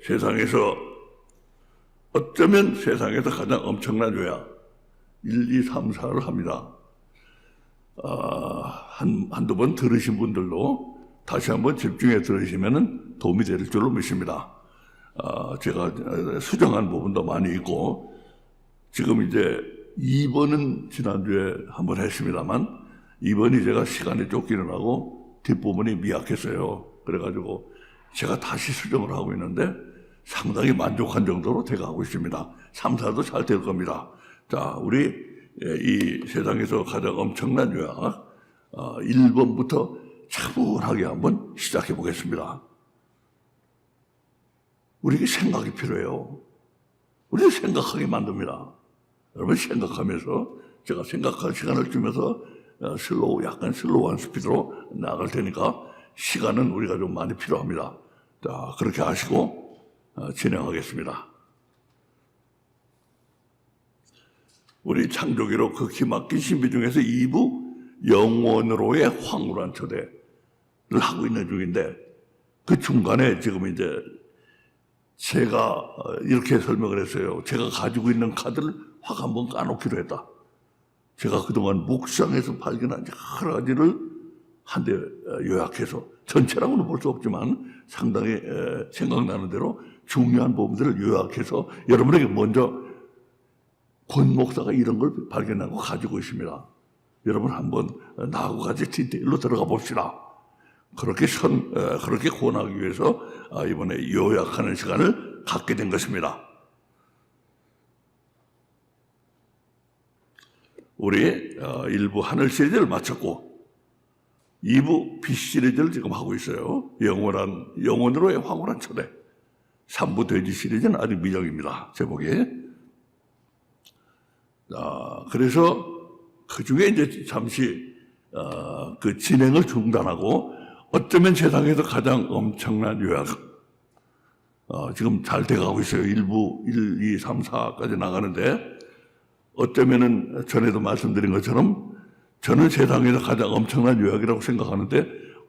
세상에서 어쩌면 세상에서 가장 엄청난 요약 1, 2, 3, 4를 합니다. 한두 번 들으신 분들도 다시 한번 집중해 들으시면 도움이 될 줄로 믿습니다. 제가 수정한 부분도 많이 있고, 지금 이제 2번은 지난주에 한번 했습니다만 2번이 제가 시간이 쫓기는 하고 뒷부분이 미약했어요. 그래가지고 제가 다시 수정을 하고 있는데 상당히 만족한 정도로 제가 하고 있습니다. 3, 4도 잘 될 겁니다. 자, 우리 이 세상에서 가장 엄청난 요약 1번부터 차분하게 한번 시작해 보겠습니다. 우리에게 생각이 필요해요. 우리를 생각하게 만듭니다. 여러분 생각하면서 제가 생각할 시간을 주면서 약간 슬로우한 스피드로 나갈 테니까 시간은 우리가 좀 많이 필요합니다. 자, 그렇게 하시고 진행하겠습니다. 우리 창조기록 그 기막힌 신비 중에서 2부 영원으로의 황홀한 초대를 하고 있는 중인데, 그 중간에 지금 이제 제가 이렇게 설명을 했어요. 제가 가지고 있는 카드를 확 한번 까놓기로 했다. 제가 그동안 묵상해서 발견한 여러 가지를 한데 요약해서, 전체라고는 볼 수 없지만 상당히 생각나는 대로 중요한 부분들을 요약해서 여러분에게 먼저 권 목사가 이런 걸 발견하고 가지고 있습니다. 여러분 한번 나하고 같이 디테일로 들어가 봅시다. 그렇게 권하기 위해서 이번에 요약하는 시간을 갖게 된 것입니다. 우리 1부 하늘 시리즈를 마쳤고 2부 빛 시리즈를 지금 하고 있어요. 영원으로의 황홀한 초대. 3부 돼지 시리즈는 아직 미정입니다. 제목에. 그래서 그 중에 이제 잠시 그 진행을 중단하고 어쩌면 세상에서 가장 엄청난 요약 지금 잘 돼가고 있어요. 1부 1, 2, 3, 4까지 나가는데, 어쩌면은 전에도 말씀드린 것처럼 저는 세상에서 가장 엄청난 요약이라고 생각하는데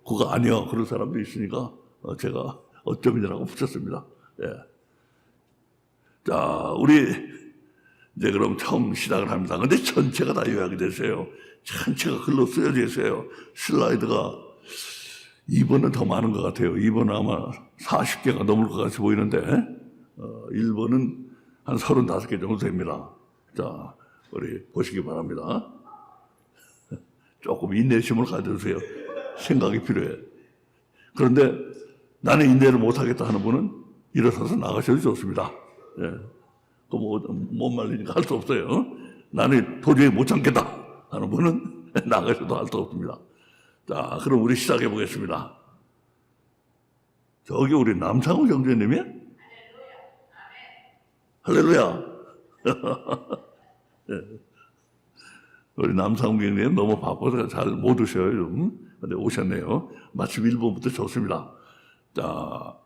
그거 아니야 그런 사람도 있으니까 제가 어쩌면이라고 붙였습니다. 자, 우리 이제 그럼 처음 시작을 합니다. 근데 전체가 다 요약이 됐어요. 전체가 글로 쓰여져 있어요. 슬라이드가 2번은 더 많은 것 같아요. 2번은 아마 40개가 넘을 것 같이 보이는데 1번은 한 35개 정도 됩니다. 자, 우리 보시기 바랍니다. 조금 인내심을 가져주세요. 생각이 필요해. 그런데 나는 인내를 못하겠다 하는 분은 일어서서 나가셔도 좋습니다. 못 말리니까 할 수 없어요. 나는 도저히 못 참겠다 하는 분은 나가셔도 할 수 없습니다. 자, 그럼 우리 시작해 보겠습니다. 저기 우리 남상우 형제님이? 할렐루야. 우리 남상우 형제님 너무 바빠서 잘 못 오셔요. 근데 오셨네요. 마침 1번부터 좋습니다. 자,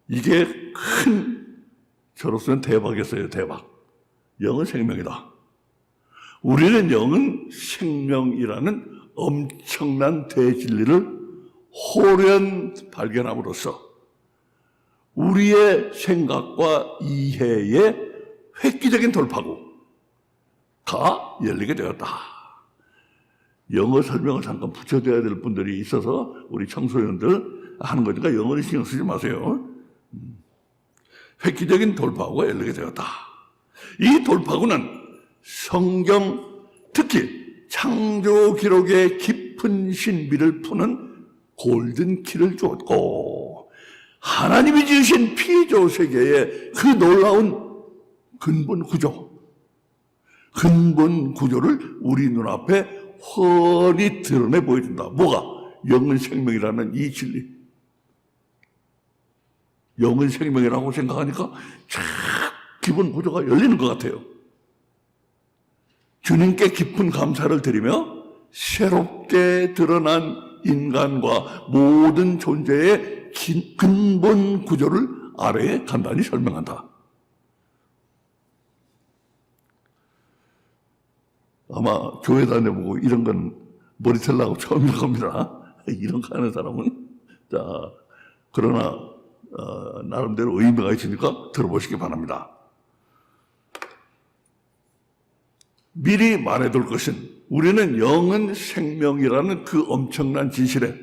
이게 큰 저로서는 대박이었어요. 대박. 영은 생명이다. 우리는 영은 생명이라는 엄청난 대진리를 호련 발견함으로써 우리의 생각과 이해의 획기적인 돌파구가 열리게 되었다. 영어 설명을 잠깐 붙여줘야 될 분들이 있어서 우리 청소년들 하는 거니까 영어는 신경 쓰지 마세요. 획기적인 돌파구가 열리게 되었다. 이 돌파구는 성경, 특히 창조 기록의 깊은 신비를 푸는 골든키를 주었고, 하나님이 지으신 피조 세계의 그 놀라운 근본 구조를 우리 눈앞에 훤히 드러내 보여준다. 뭐가? 영은 생명이라는 이 진리. 영은 생명이라고 생각하니까 쫙 기본 구조가 열리는 것 같아요. 주님께 깊은 감사를 드리며 새롭게 드러난 인간과 모든 존재의 근본 구조를 아래에 간단히 설명한다. 아마 교회 다녀보고 이런 건 머리 털라고 처음일 겁니다. 이런 거 하는 사람은, 자, 그러나, 나름대로 의미가 있으니까 들어보시기 바랍니다. 미리 말해둘 것은 우리는 영은 생명이라는 그 엄청난 진실에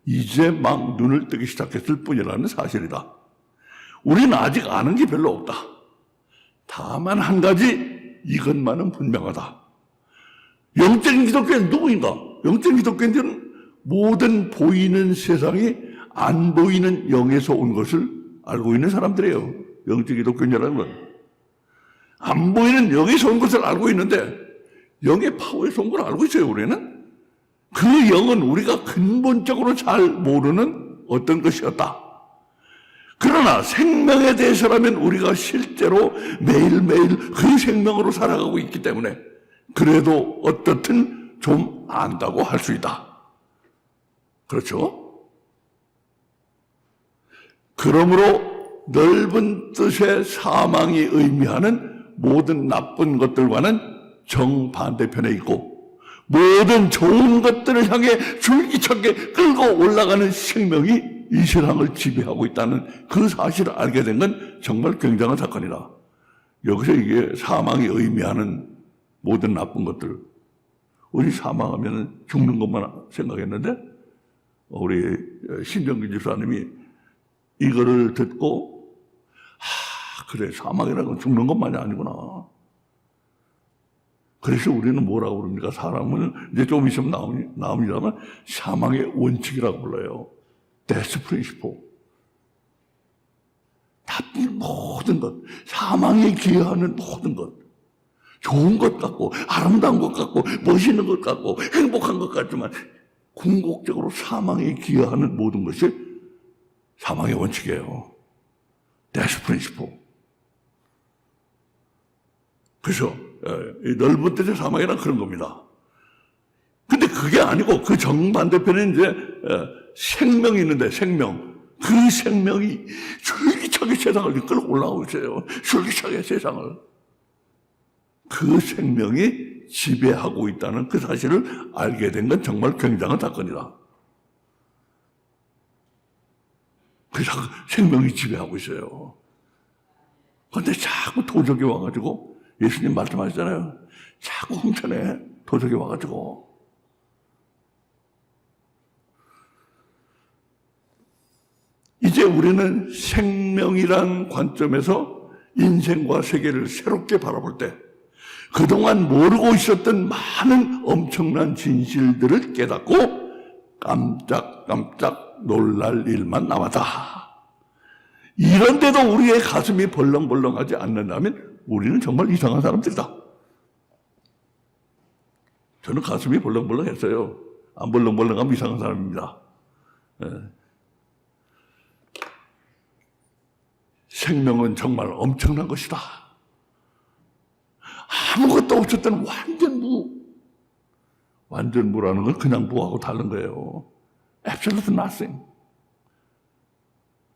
이제 막 눈을 뜨기 시작했을 뿐이라는 사실이다. 우리는 아직 아는 게 별로 없다. 다만 한 가지 이것만은 분명하다. 영적인 기독교는 누구인가? 영적인 기독교인들은 모든 보이는 세상이 안 보이는 영에서 온 것을 알고 있는 사람들이에요. 영적인 기독교인이라는 건. 안 보이는 영에서 온 것을 알고 있는데 영의 파워에서 온 걸 알고 있어요. 우리는 그 영은 우리가 근본적으로 잘 모르는 어떤 것이었다. 그러나 생명에 대해서라면 우리가 실제로 매일매일 그 생명으로 살아가고 있기 때문에 그래도 어떻든 좀 안다고 할 수 있다. 그렇죠? 그러므로 넓은 뜻의 사망이 의미하는 모든 나쁜 것들과는 정반대편에 있고 모든 좋은 것들을 향해 줄기차게 끌고 올라가는 생명이 이 세상을 지배하고 있다는 그 사실을 알게 된 건 정말 굉장한 사건이다. 여기서 이게 사망이 의미하는 모든 나쁜 것들. 우리 사망하면 죽는 것만 생각했는데 우리 신정기 집사님이 이거를 듣고 그래, 사망이라는 건 죽는 것만이 아니구나. 그래서 우리는 뭐라고 그럽니까? 사람은 이제 좀 있으면 나옵니다만 사망의 원칙이라고 불러요. Death Principle. 나쁜 모든 것, 사망에 기여하는 모든 것, 좋은 것 같고 아름다운 것 같고 멋있는 것 같고 행복한 것 같지만 궁극적으로 사망에 기여하는 모든 것이 사망의 원칙이에요. Death Principle. 그래서 이 넓은 뜻의 사망이란 그런 겁니다. 근데 그게 아니고 그 정반대편에 이제 생명이 있는데 생명. 그 생명이 줄기차게 세상을 이끌고 올라오고 있어요. 줄기차게 세상을. 그 생명이 지배하고 있다는 그 사실을 알게 된 건 정말 굉장한 사건이다. 그래서 생명이 지배하고 있어요. 그런데 자꾸 도적이 와가지고 예수님 말씀하셨잖아요. 자꾸 훔쳐내. 도적이 와가지고. 이제 우리는 생명이란 관점에서 인생과 세계를 새롭게 바라볼 때 그동안 모르고 있었던 많은 엄청난 진실들을 깨닫고 깜짝깜짝 놀랄 일만 남았다. 이런데도 우리의 가슴이 벌렁벌렁하지 않는다면 우리는 정말 이상한 사람들이다. 저는 가슴이 벌렁벌렁했어요. 안 벌렁벌렁하면 이상한 사람입니다. 생명은 정말 엄청난 것이다. 아무것도 없었던 완전 무. 완전 무라는 건 그냥 무하고 다른 거예요. Absolute nothing.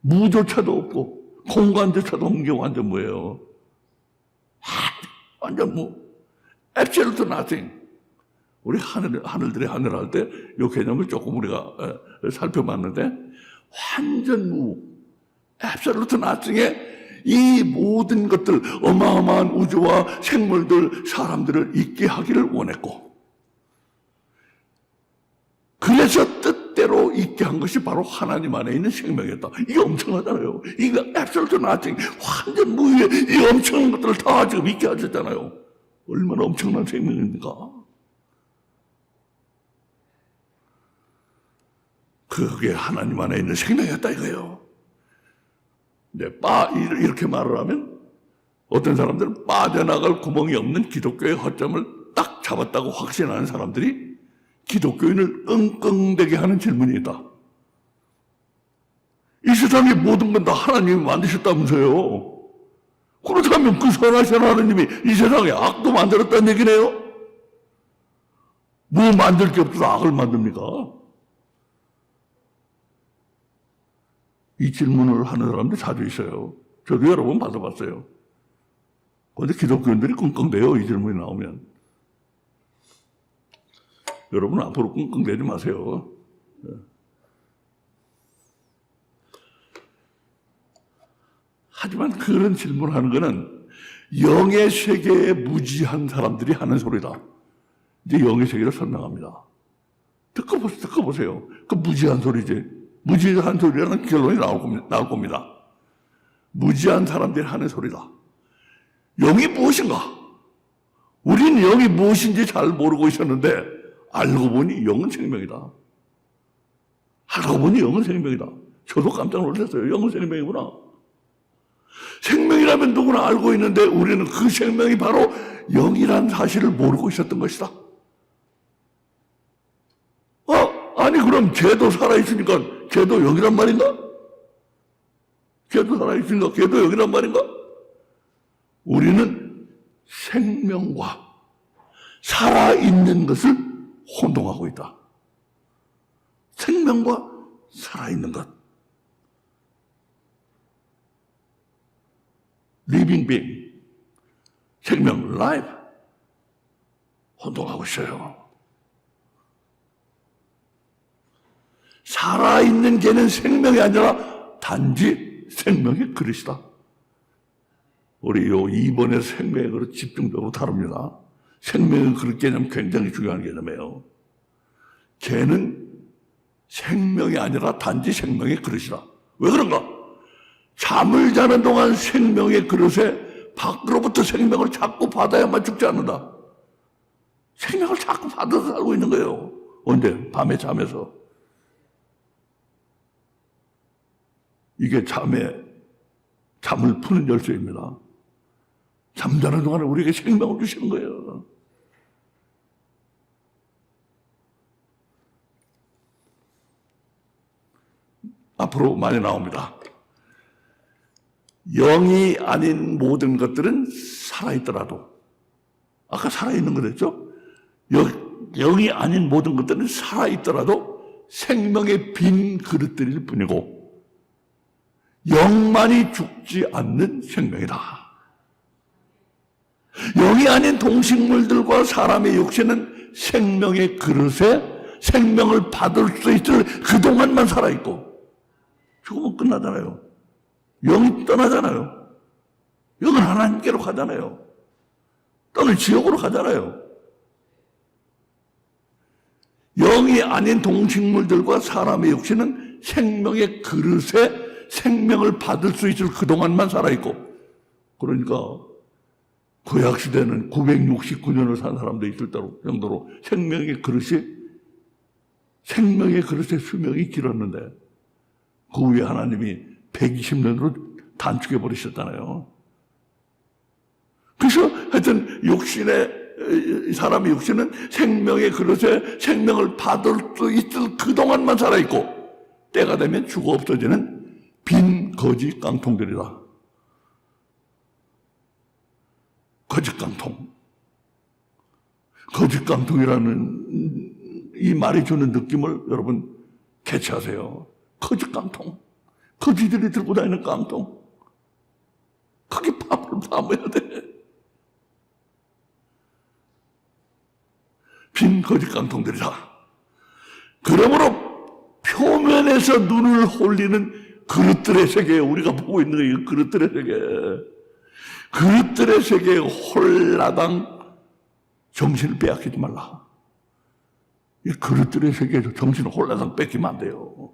무조차도 없고 공간조차도 없는 게 완전 무예요. 완전 무. Absolute nothing. 우리 하늘들의 하늘 할 때 이 개념을 조금 우리가 살펴봤는데 완전 무. Absolute nothing에 이 모든 것들, 어마어마한 우주와 생물들, 사람들을 있게 하기를 원했고 그래서 뜻대로 있게 한 것이 바로 하나님 안에 있는 생명이었다. 이게 엄청나잖아요. 이거 absolute nothing, 완전 무위에 이 엄청난 것들을 다 지금 있게 하셨잖아요. 얼마나 엄청난 생명입니까? 그게 하나님 안에 있는 생명이었다 이거예요. 네, 이렇게 말을 하면 어떤 사람들은 빠져나갈 구멍이 없는 기독교의 허점을 딱 잡았다고 확신하는 사람들이 기독교인을 끙끙대게 하는 질문이 있다. 이 세상의 모든 건 다 하나님이 만드셨다면서요. 그렇다면 그 선하신 하나님이 이 세상에 악도 만들었다는 얘기네요. 뭐 만들 게 없어서 악을 만듭니까? 이 질문을 하는 사람들이 자주 있어요. 저도 여러 번 받아봤어요. 그런데 기독교인들이 끙끙대요. 이 질문이 나오면. 여러분 앞으로 끙끙대지 마세요. 하지만 그런 질문을 하는 것은 영의 세계에 무지한 사람들이 하는 소리다. 이제 영의 세계를 설명합니다. 듣고 보세요. 그 무지한 소리지. 무지한 소리라는 결론이 나올 겁니다. 무지한 사람들이 하는 소리다. 영이 무엇인가? 우리는 영이 무엇인지 잘 모르고 있었는데 알고 보니 영은 생명이다. 알고 보니 영은 생명이다. 저도 깜짝 놀랐어요. 영은 생명이구나. 생명이라면 누구나 알고 있는데 우리는 그 생명이 바로 영이라는 사실을 모르고 있었던 것이다. 아니 그럼 걔도 살아있으니까 걔도 영이란 말인가? 걔도 살아있으니까 걔도 영이란 말인가? 우리는 생명과 살아있는 것을 혼동하고 있다. 생명과 살아있는 것. living being, 생명, life 혼동하고 있어요. 살아있는 개는 생명이 아니라 단지 생명의 그릇이다. 우리 요 2번에 생명의 그릇 집중적으로 다룹니다. 생명의 그릇 개념 굉장히 중요한 개념이에요. 개는 생명이 아니라 단지 생명의 그릇이다. 왜 그런가? 잠을 자는 동안 생명의 그릇에 밖으로부터 생명을 자꾸 받아야만 죽지 않는다. 생명을 자꾸 받아서 살고 있는 거예요. 언제? 밤에 잠에서. 이게 잠을 푸는 열쇠입니다. 잠자는 동안에 우리에게 생명을 주시는 거예요. 앞으로 많이 나옵니다. 영이 아닌 모든 것들은 살아있더라도, 아까 살아있는 거랬죠? 영이 아닌 모든 것들은 살아있더라도 생명의 빈 그릇들일 뿐이고 영만이 죽지 않는 생명이다. 영이 아닌 동식물들과 사람의 육체는 생명의 그릇에 생명을 받을 수 있을 그동안만 살아있고 죽으면 끝나잖아요. 영이 떠나잖아요. 영은 하나님께로 가잖아요. 또는 지옥으로 가잖아요. 영이 아닌 동식물들과 사람의 육체는 생명의 그릇에 생명을 받을 수 있을 그동안만 살아있고, 그러니까 구약시대는 969년을 산 사람도 있을 정도로 생명의 그릇의 수명이 길었는데 그 후에 하나님이 120년으로 단축해 버리셨잖아요. 그래서 하여튼 사람의 육신은 생명의 그릇에 생명을 받을 수 있을 그동안만 살아있고 때가 되면 죽어 없어지는 빈 거짓 깡통들이다. 거짓 깡통. 거짓 깡통이라는 이 말이 주는 느낌을 여러분 캐치하세요. 거짓 깡통. 거지들이 들고 다니는 깡통. 거기 밥을 담아야 돼. 빈 거짓 깡통들이다. 그러므로 표면에서 눈을 홀리는 그릇들의 세계에 우리가 보고 있는 거예요. 그릇들의 세계. 그릇들의 세계에 홀라당 정신을 빼앗기지 말라. 이 그릇들의 세계에서 정신을 홀라당 뺏기면 안 돼요.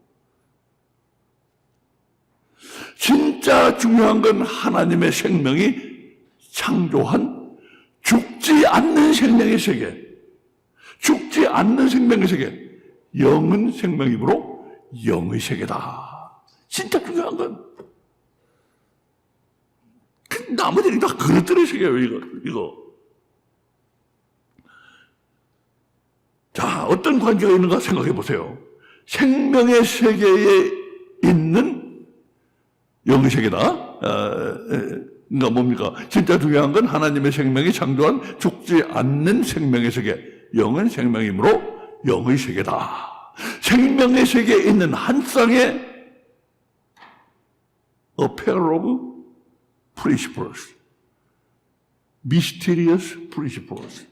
진짜 중요한 건 하나님의 생명이 창조한 죽지 않는 생명의 세계. 죽지 않는 생명의 세계. 영은 생명이므로 영의 세계다. 진짜 중요한 건 나머지는 다 그릇들의 세계예요. 이거. 자, 어떤 관계가 있는가 생각해 보세요. 생명의 세계에 있는 영의 세계다. 그러니까 뭡니까? 진짜 중요한 건 하나님의 생명이 창조한 죽지 않는 생명의 세계. 영은 생명이므로 영의 세계다. 생명의 세계에 있는 한 쌍의 a pair of principles, mysterious principles.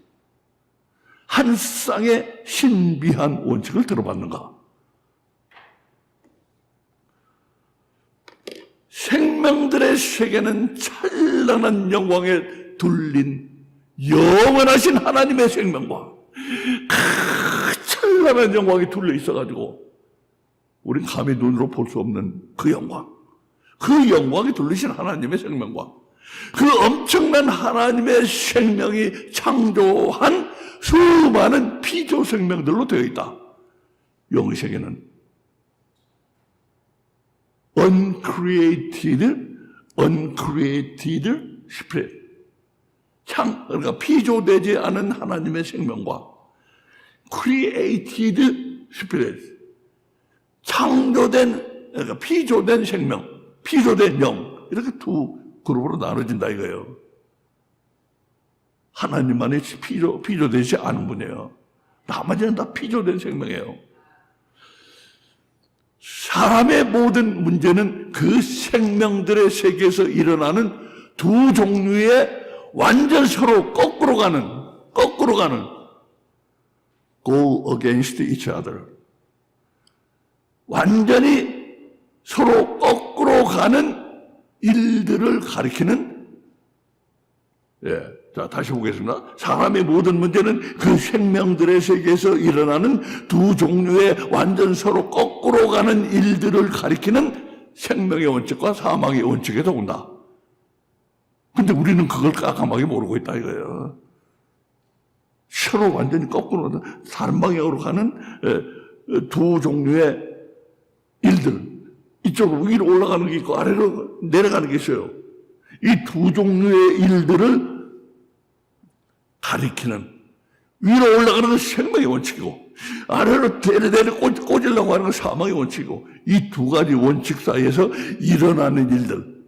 한 쌍의 신비한 원칙을 들어봤는가? 생명들의 세계는 찬란한 영광에 둘린 영원하신 하나님의 생명과 찬란한 영광이 둘려 있어가지고 우린 감히 눈으로 볼 수 없는 그 영광, 그 영광이 둘리신 하나님의 생명과 그 엄청난 하나님의 생명이 창조한 수많은 피조 생명들로 되어 있다. 영의 세계는 uncreated spirit, 그러니까 피조되지 않은 하나님의 생명과 created spirit, 창조된, 그러니까 피조된 생명, 피조된 영, 이렇게 두 그룹으로 나눠진다 이거예요. 하나님만이 피조되지 않은 분이에요. 나머지는 다 피조된 생명이에요. 사람의 모든 문제는 그 생명들의 세계에서 일어나는 두 종류의 완전 서로 거꾸로 가는 go against each other, 완전히 서로 거꾸로 가는 일들을 가리키는, 자, 다시 보겠습니다. 사람의 모든 문제는 그 생명들의 세계에서 일어나는 두 종류의 완전 서로 거꾸로 가는 일들을 가리키는 생명의 원칙과 사망의 원칙에서 온다. 근데 우리는 그걸 까감하게 모르고 있다 이거예요. 서로 완전히 거꾸로 다른 방향으로 가는 두 종류의 일들, 이쪽으로 위로 올라가는 게 있고 아래로 내려가는 게 있어요. 이 두 종류의 일들을 가리키는, 위로 올라가는 건 생명의 원칙이고 아래로 데려 꽂으려고 하는 건 사망의 원칙이고, 이 두 가지 원칙 사이에서 일어나는 일들,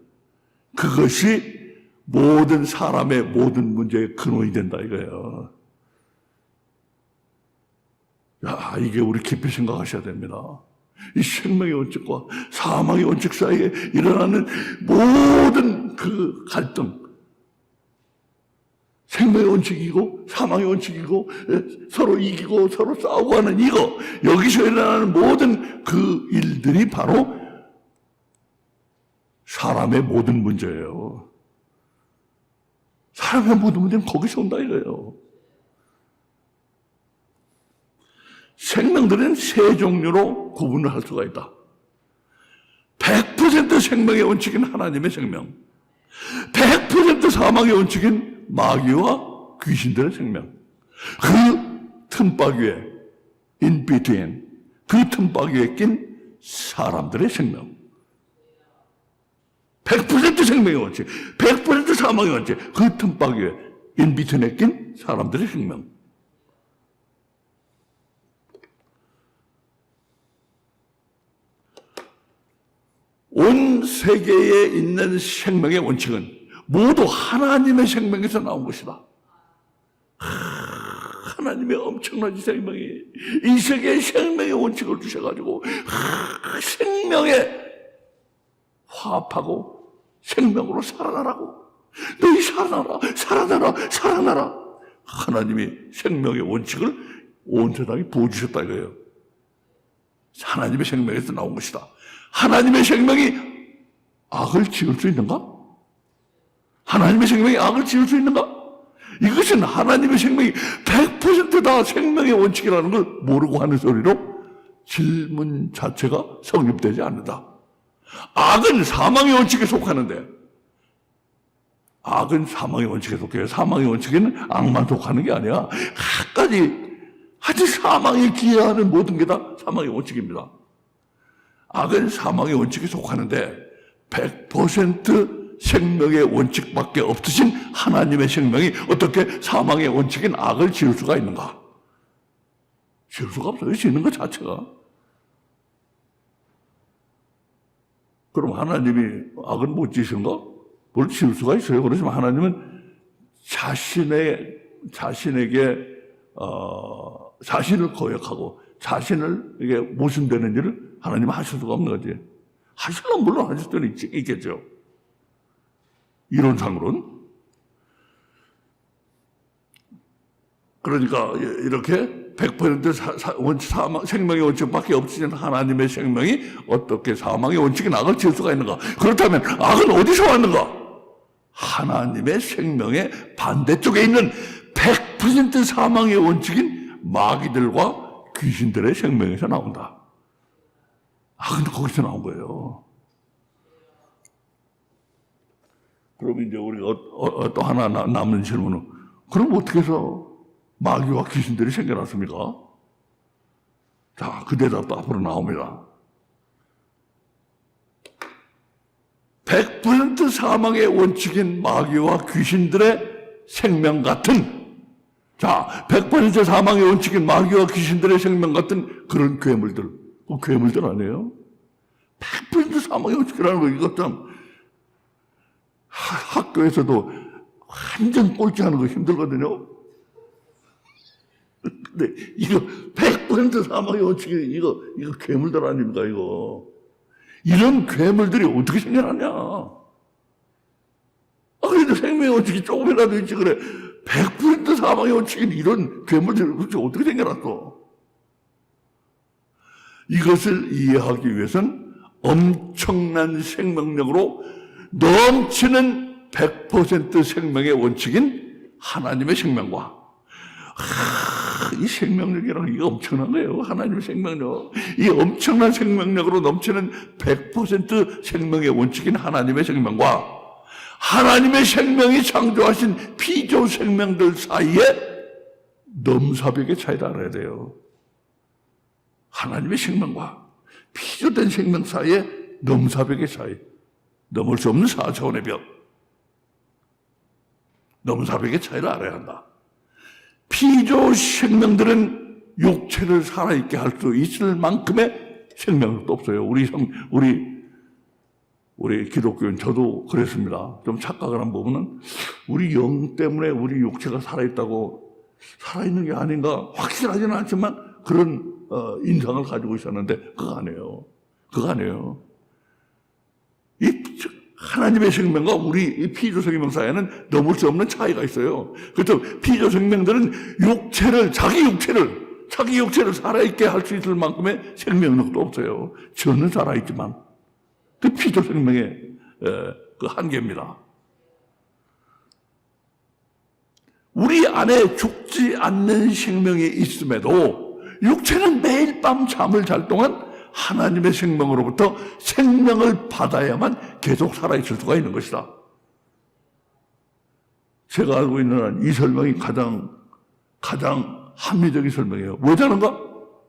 그것이 모든 사람의 모든 문제의 근원이 된다 이거예요. 야, 이게 우리 깊이 생각하셔야 됩니다. 이 생명의 원칙과 사망의 원칙 사이에 일어나는 모든 그 갈등, 생명의 원칙이고 사망의 원칙이고 서로 이기고 서로 싸우고 하는 이거, 여기서 일어나는 모든 그 일들이 바로 사람의 모든 문제예요. 사람의 모든 문제는 거기서 온다 이거예요. 생명들은 세 종류로 구분을 할 수가 있다. 100% 생명의 원칙인 하나님의 생명, 100% 사망의 원칙인 마귀와 귀신들의 생명, 그 틈바귀에 in between, 그 틈바귀에 낀 사람들의 생명, 100% 생명의 원칙, 100% 사망의 원칙, 그 틈바귀에 in between에 낀 사람들의 생명. 온 세계에 있는 생명의 원칙은 모두 하나님의 생명에서 나온 것이다. 하나님의 엄청난 생명이 이 세계에 생명의 원칙을 주셔가지고 생명에 화합하고 생명으로 살아나라고, 너희 살아나라. 하나님이 생명의 원칙을 온 세상에 부어주셨다 이거예요. 하나님의 생명에서 나온 것이다. 하나님의 생명이 악을 지을 수 있는가? 하나님의 생명이 악을 지을 수 있는가? 이것은 하나님의 생명이 100% 다 생명의 원칙이라는 걸 모르고 하는 소리로 질문 자체가 성립되지 않는다. 악은 사망의 원칙에 속하는데, 악은 사망의 원칙에 속해요. 사망의 원칙에는 악만 속하는 게 아니야. 갖가지 아주 사망에 기여하는 모든 게 다 사망의 원칙입니다. 악은 사망의 원칙에 속하는데 100% 생명의 원칙밖에 없으신 하나님의 생명이 어떻게 사망의 원칙인 악을 지을 수가 있는가? 지을 수가 없어요. 지는 것 자체가. 그럼 하나님이 악은 못 지으신가? 뭘 지을 수가 있어요. 그렇지만 하나님은 자신에게 자신을 거역하고 자신을 이게 모순되는 일을 하나님은 하실 수가 없는 거지. 하시려면 물론 하실 수는 있겠죠. 이론상으로는. 그러니까 이렇게 100% 생명의 원칙밖에 없으신 하나님의 생명이 어떻게 사망의 원칙인 악을 지을 수가 있는가? 그렇다면 악은 어디서 왔는가? 하나님의 생명의 반대쪽에 있는 100% 사망의 원칙인 마귀들과 귀신들의 생명에서 나온다. 악은 거기서 나온 거예요. 그럼 이제 우리가 또 하나 남는 질문은, 그럼 어떻게 해서 마귀와 귀신들이 생겨났습니까? 자, 그 대답도 앞으로 나옵니다. 100% 사망의 원칙인 마귀와 귀신들의 생명 같은, 자, 100% 사망의 원칙인 마귀와 귀신들의 생명 같은 그런 괴물들, 괴물들 아니에요? 100% 사망의 원칙이라는 거, 이것 참 학교에서도 완전 꼴찌하는 거 힘들거든요. 근데 이거 100% 사망의 원칙이 이거 괴물들 아닙니까, 이거? 이런 괴물들이 어떻게 생겨났냐? 그래도 생명의 원칙이 조금이라도 있지, 그래. 100% 사망의 원칙인 이런 괴물들이 어떻게 생겨났어? 이것을 이해하기 위해서는 엄청난 생명력으로 넘치는 100% 생명의 원칙인 하나님의 생명과, 이 생명력이라는 게 엄청난 거예요. 하나님의 생명력. 이 엄청난 생명력으로 넘치는 100% 생명의 원칙인 하나님의 생명과 하나님의 생명이 창조하신 피조 생명들 사이에 넘사벽의 차이를 알아야 돼요. 하나님의 생명과 피조된 생명 사이에 넘사벽의 차이. 넘을 수 없는 4차원의 벽. 넘사벽의 차이를 알아야 한다. 피조 생명들은 육체를 살아있게 할 수 있을 만큼의 생명력도 없어요. 우리 기독교인, 저도 그랬습니다. 좀 착각을 한 부분은, 우리 영 때문에 우리 육체가 살아있다고, 살아있는 게 아닌가 확실하지는 않지만 그런 인상을 가지고 있었는데 그거 아니에요. 그거 아니에요. 이 하나님의 생명과 우리 이 피조 생명 사이에는 넘을 수 없는 차이가 있어요. 그래서 피조 생명들은 자기 육체를 살아있게 할 수 있을 만큼의 생명력도 없어요. 저는 살아있지만 그 피조 생명의 그 한계입니다. 우리 안에 죽지 않는 생명이 있음에도 육체는 매일 밤 잠을 잘 동안 하나님의 생명으로부터 생명을 받아야만 계속 살아있을 수가 있는 것이다. 제가 알고 있는 한 이 설명이 가장 합리적인 설명이에요. 왜 자는가?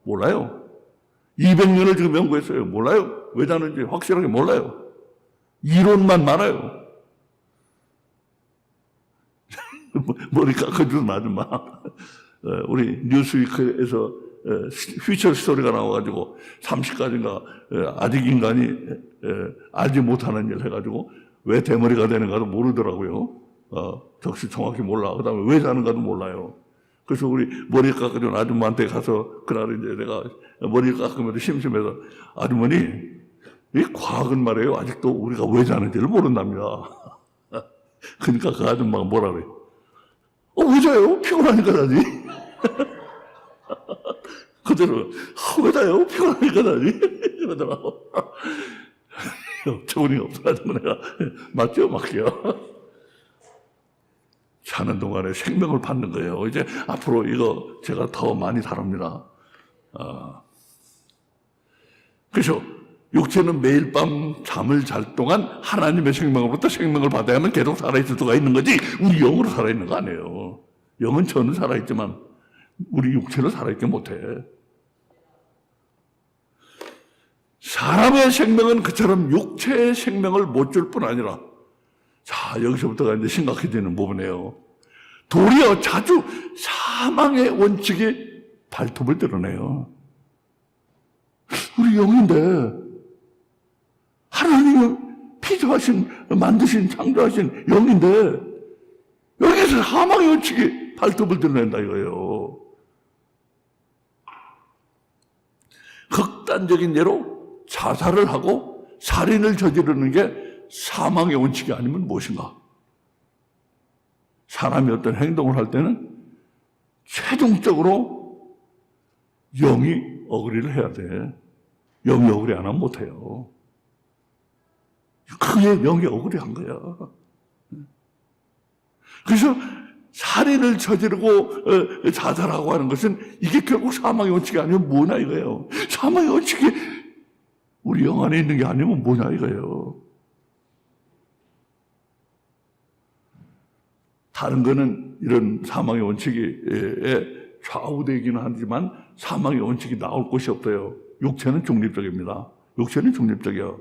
몰라요. 200년을 지금 연구했어요. 몰라요. 왜 자는지 확실하게 몰라요. 이론만 많아요. 머리 깎아주는 아줌마. 우리 뉴스위크에서 퓨처 스토리가 나와가지고 30가지인가 아직 인간이 알지 못하는 일을 해가지고 왜 대머리가 되는가도 모르더라고요. 적시 정확히 몰라. 그 다음에 왜 자는가도 몰라요. 그래서 우리 머리 깎아준 아줌마한테 가서 그날 이제 내가 머리 깎으면서 심심해서, 아주머니, 이 과학은 말이에요. 아직도 우리가 왜 자는지를 모른답니다. 그러니까 그 아줌마가 뭐라 그래요? 왜 자요? 피곤하니까 자지. 그대로, 왜 자요? 피곤하니까 자지. 그러더라고. 적응이 없어가지고 내가, 맞죠? 맞게요. 자는 동안에 생명을 받는 거예요. 이제 앞으로 이거 제가 더 많이 다룹니다. 그래서 육체는 매일 밤 잠을 잘 동안 하나님의 생명으로부터 생명을 받아야만 계속 살아있을 수가 있는 거지, 우리 영으로 살아있는 거 아니에요. 영은 저는 살아있지만 우리 육체를 살아있게 못해. 사람의 생명은 그처럼 육체의 생명을 못 줄 뿐 아니라, 자, 여기서부터가 이제 심각해지는 부분이에요. 도리어 자주 사망의 원칙이 발톱을 드러내요. 우리 영인데, 하나님은 만드신, 창조하신 영인데, 여기서 사망의 원칙이 발톱을 드러낸다 이거예요. 극단적인 예로 자살을 하고 살인을 저지르는 게 사망의 원칙이 아니면 무엇인가? 사람이 어떤 행동을 할 때는 최종적으로 영이 어그리를 해야 돼. 영이 어그리 안 하면 못해요. 그게 영이 어그리한 거야. 그래서 살인을 저지르고 자살하고 하는 것은 이게 결국 사망의 원칙이 아니면 뭐냐 이거예요. 사망의 원칙이 우리 영 안에 있는 게 아니면 뭐냐 이거예요. 다른 거는 이런 사망의 원칙이 좌우되기는 하지만 사망의 원칙이 나올 곳이 없어요. 육체는 중립적입니다. 육체는 중립적이에요.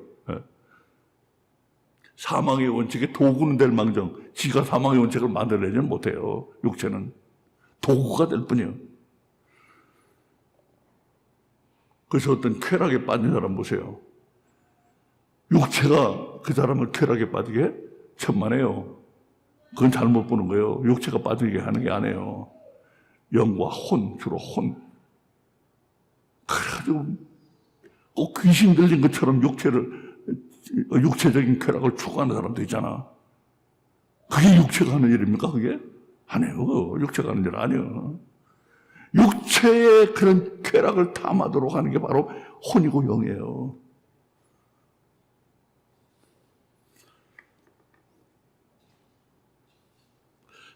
사망의 원칙에 도구는 될 망정 지가 사망의 원칙을 만들어내지는 못해요. 육체는 도구가 될 뿐이에요. 그래서 어떤 쾌락에 빠진 사람 보세요. 육체가 그 사람을 쾌락에 빠지게 천만에요. 그건 잘못 보는 거예요. 육체가 빠지게 하는 게 아니에요. 영과 혼, 주로 혼. 그래가지고 꼭 귀신 들린 것처럼 육체적인 쾌락을 추구하는 사람도 있잖아. 그게 육체가 하는 일입니까, 그게? 아니에요. 육체가 하는 일 아니에요. 육체의 그런 쾌락을 탐하도록 하는 게 바로 혼이고 영이에요.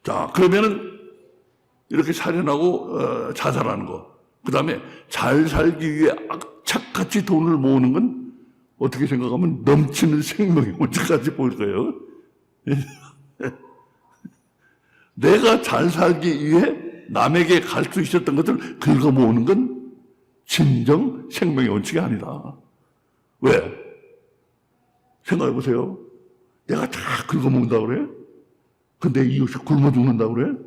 자, 그러면은 이렇게 살인하고 자살하는 거. 그 다음에 잘 살기 위해 악착같이 돈을 모으는 건 어떻게 생각하면 넘치는 생명의 원칙까지 보일 거예요. 내가 잘 살기 위해 남에게 갈 수 있었던 것을 긁어 모으는 건 진정 생명의 원칙이 아니다. 왜? 생각해 보세요. 내가 다 긁어 모은다고 그래? 근데 내 이웃이 굶어 죽는다고 그래?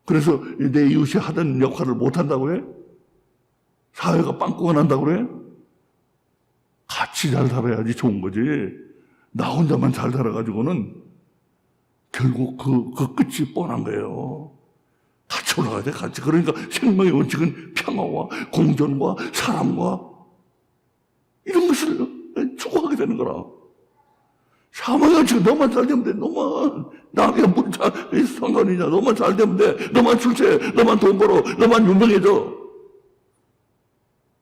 그래서 내 이웃이 하던 역할을 못한다고 그래? 사회가 빵꾸가 난다고 그래? 같이 잘 살아야지 좋은 거지. 나 혼자만 잘 살아가지고는 결국 그 끝이 뻔한 거예요. 같이 올라가야 돼, 같이. 그러니까 생명의 원칙은 평화와 공존과 사랑과 이런 것을 추구하게 되는 거라. 사망의 원칙은 너만 잘 되면 돼, 너만. 남이 뭘 상관이냐, 너만 잘 되면 돼. 너만 출세해, 너만 돈 벌어, 너만 유명해져.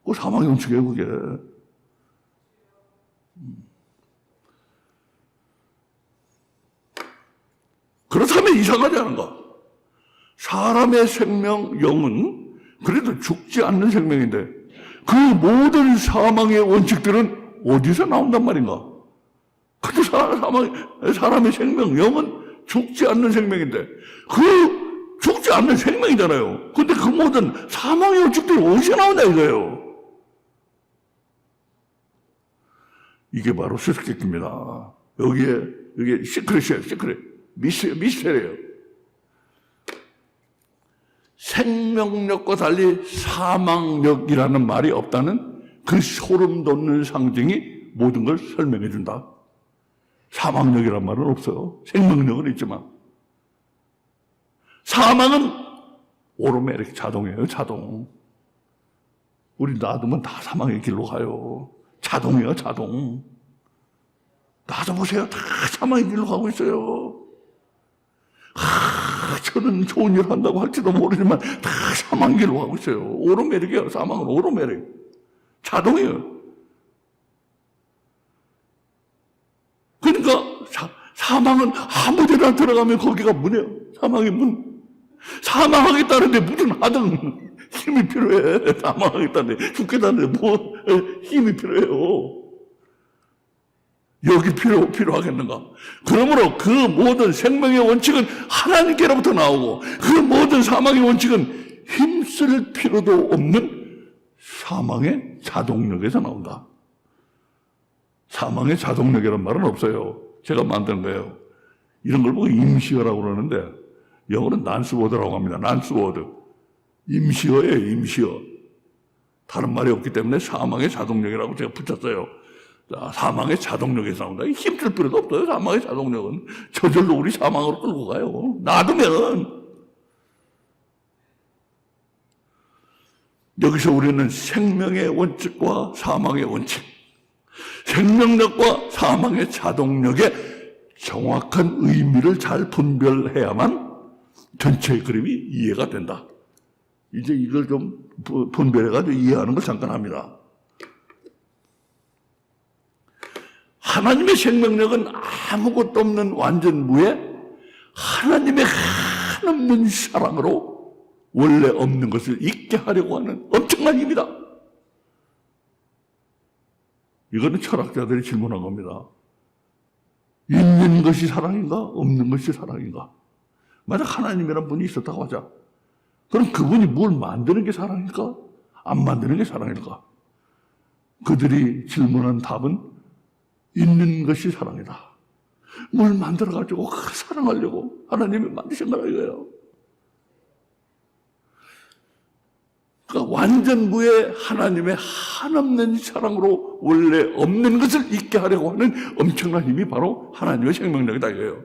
그 사망의 원칙이에요, 그게. 그렇다면 이상하지 않은가? 사람의 생명, 영은 그래도 죽지 않는 생명인데 그 모든 사망의 원칙들은 어디서 나온단 말인가? 그 사람의 생명, 영은 죽지 않는 생명인데 그 죽지 않는 생명이잖아요. 근데 그 모든 사망의 원칙들이 어디서 나오냐 이거예요. 이게 바로 수수께끼입니다. 이게 시크릿이에요, 시크릿. 미스터리예요. 생명력과 달리 사망력이라는 말이 없다는 그 소름 돋는 상징이 모든 걸 설명해 준다. 사망력이란 말은 없어요. 생명력은 있지만. 사망은 오토매틱 자동이에요, 자동. 우리 놔두면 다 사망의 길로 가요. 자동이에요, 자동. 놔둬보세요. 다 사망의 길로 가고 있어요. 저는 좋은 일 한다고 할지도 모르지만 다 사망의 길로 가고 있어요. 오토매틱이에요. 사망은 오토매틱. 자동이에요. 그러니까 사망은 아무 데나 들어가면 거기가 문이에요. 사망의 문. 사망하겠다는데 무슨 하등 힘이 필요해. 사망하겠다는데 죽겠다는데 뭐 힘이 필요해요. 여기 필요하겠는가? 그러므로 그 모든 생명의 원칙은 하나님께로부터 나오고 그 모든 사망의 원칙은 힘쓸 필요도 없는 사망의 자동력에서 나온다. 사망의 자동력이라는 말은 없어요. 제가 만든 거예요. 이런 걸 보고 임시어라고 그러는데 영어는 난스워드라고 합니다. 난스워드. 임시어예요, 임시어. 다른 말이 없기 때문에 사망의 자동력이라고 제가 붙였어요. 사망의 자동력에서 나온다. 힘쓸 필요도 없어요. 사망의 자동력은 저절로 우리 사망으로 끌고 가요. 놔두면. 여기서 우리는 생명의 원칙과 사망의 원칙, 생명력과 사망의 자동력의 정확한 의미를 잘 분별해야만 전체의 그림이 이해가 된다. 이제 이걸 좀 분별해가지고 이해하는 걸 잠깐 합니다. 하나님의 생명력은 아무것도 없는 완전 무에 하나님의 한없는 사랑으로 원래 없는 것을 있게 하려고 하는 엄청난 힘이다. 이거는 철학자들이 질문한 겁니다. 있는 것이 사랑인가? 없는 것이 사랑인가? 만약 하나님이란 분이 있었다고 하자. 그럼 그분이 뭘 만드는 게 사랑일까? 안 만드는 게 사랑일까? 그들이 질문한 답은 있는 것이 사랑이다. 뭘 만들어가지고 사랑하려고 하나님이 만드신 거라 이거예요. 그러니까 완전무의 하나님의 한없는 사랑으로 원래 없는 것을 있게 하려고 하는 엄청난 힘이 바로 하나님의 생명력이다 이거예요.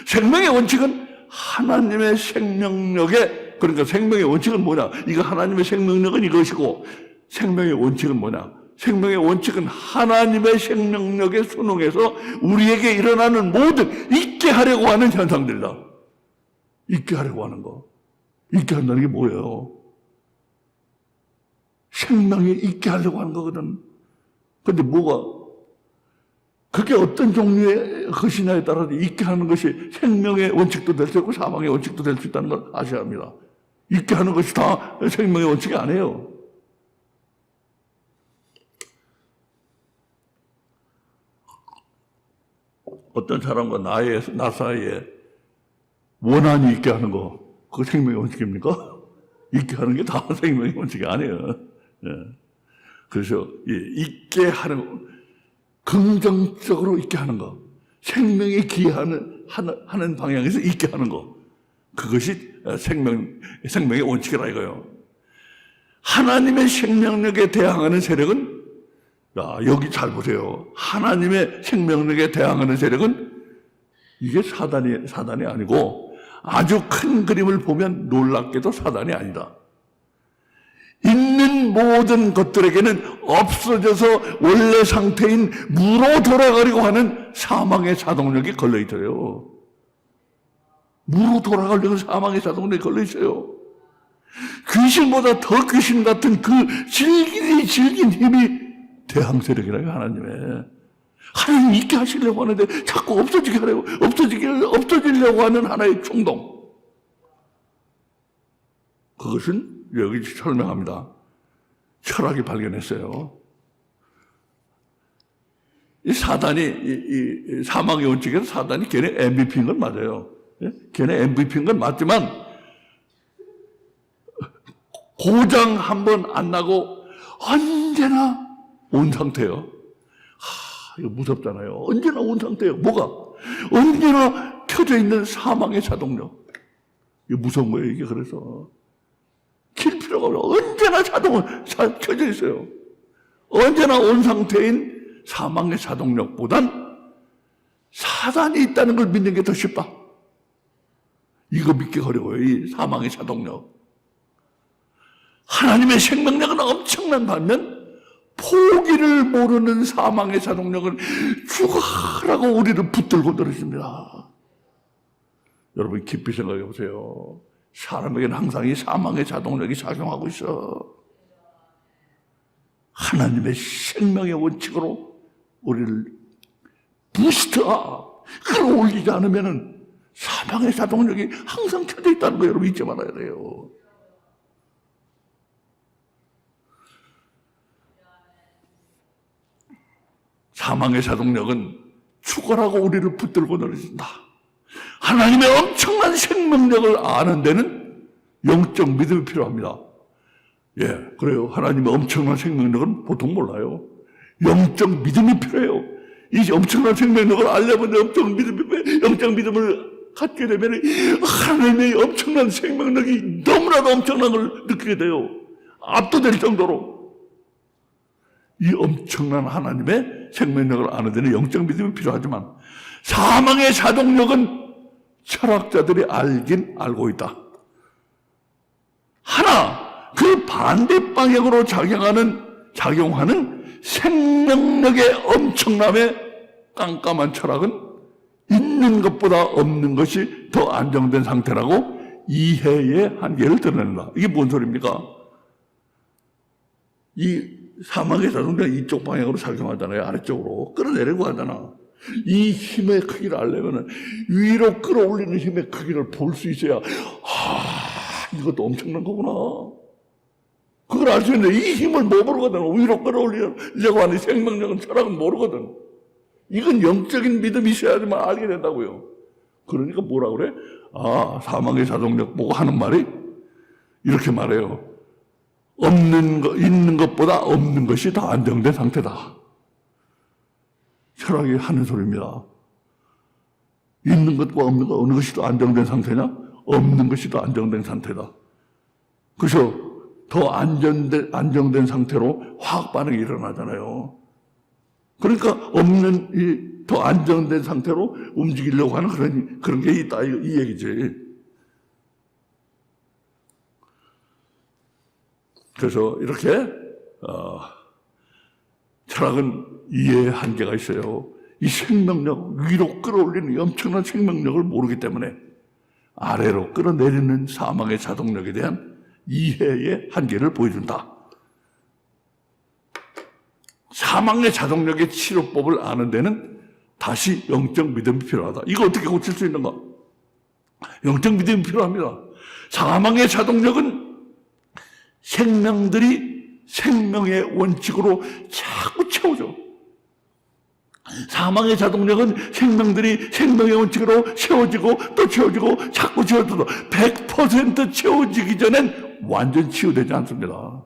생명의 원칙은 하나님의 생명력에, 그러니까 생명의 원칙은 뭐냐? 이거 하나님의 생명력은 이것이고, 생명의 원칙은 뭐냐? 생명의 원칙은 하나님의 생명력에 순응해서 우리에게 일어나는 모든 있게 하려고 하는 현상들이다. 있게 하려고 하는 거. 있게 한다는 게 뭐예요? 생명이 있게 하려고 하는 거거든. 근데 뭐가, 그게 어떤 종류의 것이냐에 따라서 있게 하는 것이 생명의 원칙도 될 수 있고 사망의 원칙도 될 수 있다는 걸 아셔야 합니다. 있게 하는 것이 다 생명의 원칙이 아니에요. 어떤 사람과 나 사이에 원한이 있게 하는 거, 그거 생명의 원칙입니까? 있게 하는 게 다 생명의 원칙이 아니에요. 예. 그래서 있게 하는, 긍정적으로 있게 하는 거, 생명에 기하는 하는 방향에서 있게 하는 거, 그것이 생명의 원칙이라 이거예요. 하나님의 생명력에 대항하는 세력은, 여기 잘 보세요. 하나님의 생명력에 대항하는 세력은 이게 사단이 아니고 아주 큰 그림을 보면 놀랍게도 사단이 아니다. 있는 모든 것들에게는 없어져서 원래 상태인 무로 돌아가려고 하는 사망의 자동력이 걸려있어요. 무로 돌아가려고 사망의 자동력이 걸려있어요. 귀신보다 더 귀신 같은 그 질긴 힘이 대항세력이라요, 하나님의. 하나님 있게 하시려고 하는데 자꾸 없어지려고 하는 하나의 충동. 그것은 여기 설명합니다. 철학이 발견했어요. 이 사망의 원칙에서 사단이 걔네 MVP인 건 맞아요. 걔네 MVP인 건 맞지만, 고장 한 번 안 나고 언제나 온 상태예요. 이거 무섭잖아요. 언제나 온 상태예요. 뭐가? 언제나 켜져 있는 사망의 자동력. 이거 무서운 거예요, 이게. 그래서 킬 필요가 없어요. 언제나 자동은 켜져 있어요. 언제나 온 상태인 사망의 자동력보단 사단이 있다는 걸 믿는 게 더 쉽다. 이거 믿기 어려워요, 이 사망의 자동력. 하나님의 생명력은 엄청난 반면 포기를 모르는 사망의 자동력은 죽어라고 우리를 붙들고 늘어집니다. 여러분 깊이 생각해 보세요. 사람에게는 항상 이 사망의 자동력이 작용하고 있어. 하나님의 생명의 원칙으로 우리를 끌어올리지 않으면 사망의 자동력이 항상 켜져 있다는 거 여러분 잊지 말아야 돼요. 사망의 자동력은 죽어라고 우리를 붙들고 늘어진다. 하나님의 엄청난 생명력을 아는 데는 영적 믿음이 필요합니다. 예, 그래요. 하나님의 엄청난 생명력은 보통 몰라요. 영적 믿음이 필요해요. 이 엄청난 생명력을 알려면 영적 믿음을 갖게 되면 하나님의 엄청난 생명력이 너무나도 엄청난 걸 느끼게 돼요. 압도될 정도로. 이 엄청난 하나님의 생명력을 아는 데는 영적 믿음이 필요하지만 사망의 자동력은 철학자들이 알고 있다. 그 반대 방향으로 작용하는 생명력의 엄청남의 깜깜한 철학은 있는 것보다 없는 것이 더 안정된 상태라고 이해의 한계를 드러낸다. 이게 뭔 소리입니까? 이 사망의 자동차가 이쪽 방향으로 작용하잖아요. 아래쪽으로 끌어내리고 하잖아. 이 힘의 크기를 알려면 위로 끌어올리는 힘의 크기를 볼 수 있어야 이것도 엄청난 거구나. 그걸 알 수 있는데 이 힘을 뭐 모르거든. 위로 끌어올리려고 하는 생명력은 철학은 모르거든. 이건 영적인 믿음이 있어야지만 알게 된다고요. 그러니까 뭐라 그래? 사망의 자동력 보고 하는 말이 이렇게 말해요. 있는 것보다 없는 것이 더 안정된 상태다. 철학이 하는 소리입니다. 있는 것과 없는 것, 어느 것이 더 안정된 상태냐? 없는 것이 더 안정된 상태다. 그래서 더 안정된 상태로 화학 반응이 일어나잖아요. 그러니까 더 안정된 상태로 움직이려고 하는 그런 게 있다, 이 얘기지. 그래서 이렇게 철학은 이해의 한계가 있어요. 이 생명력, 위로 끌어올리는 이 엄청난 생명력을 모르기 때문에 아래로 끌어내리는 사망의 자동력에 대한 이해의 한계를 보여준다. 사망의 자동력의 치료법을 아는 데는 다시 영적 믿음이 필요하다. 이거 어떻게 고칠 수 있는가? 영적 믿음이 필요합니다. 사망의 자동력은 생명들이 생명의 원칙으로 자꾸 채워져. 사망의 자동력은 생명들이 생명의 원칙으로 채워지고 또 채워지고 자꾸 채워져도 100% 채워지기 전엔 완전 치유되지 않습니다.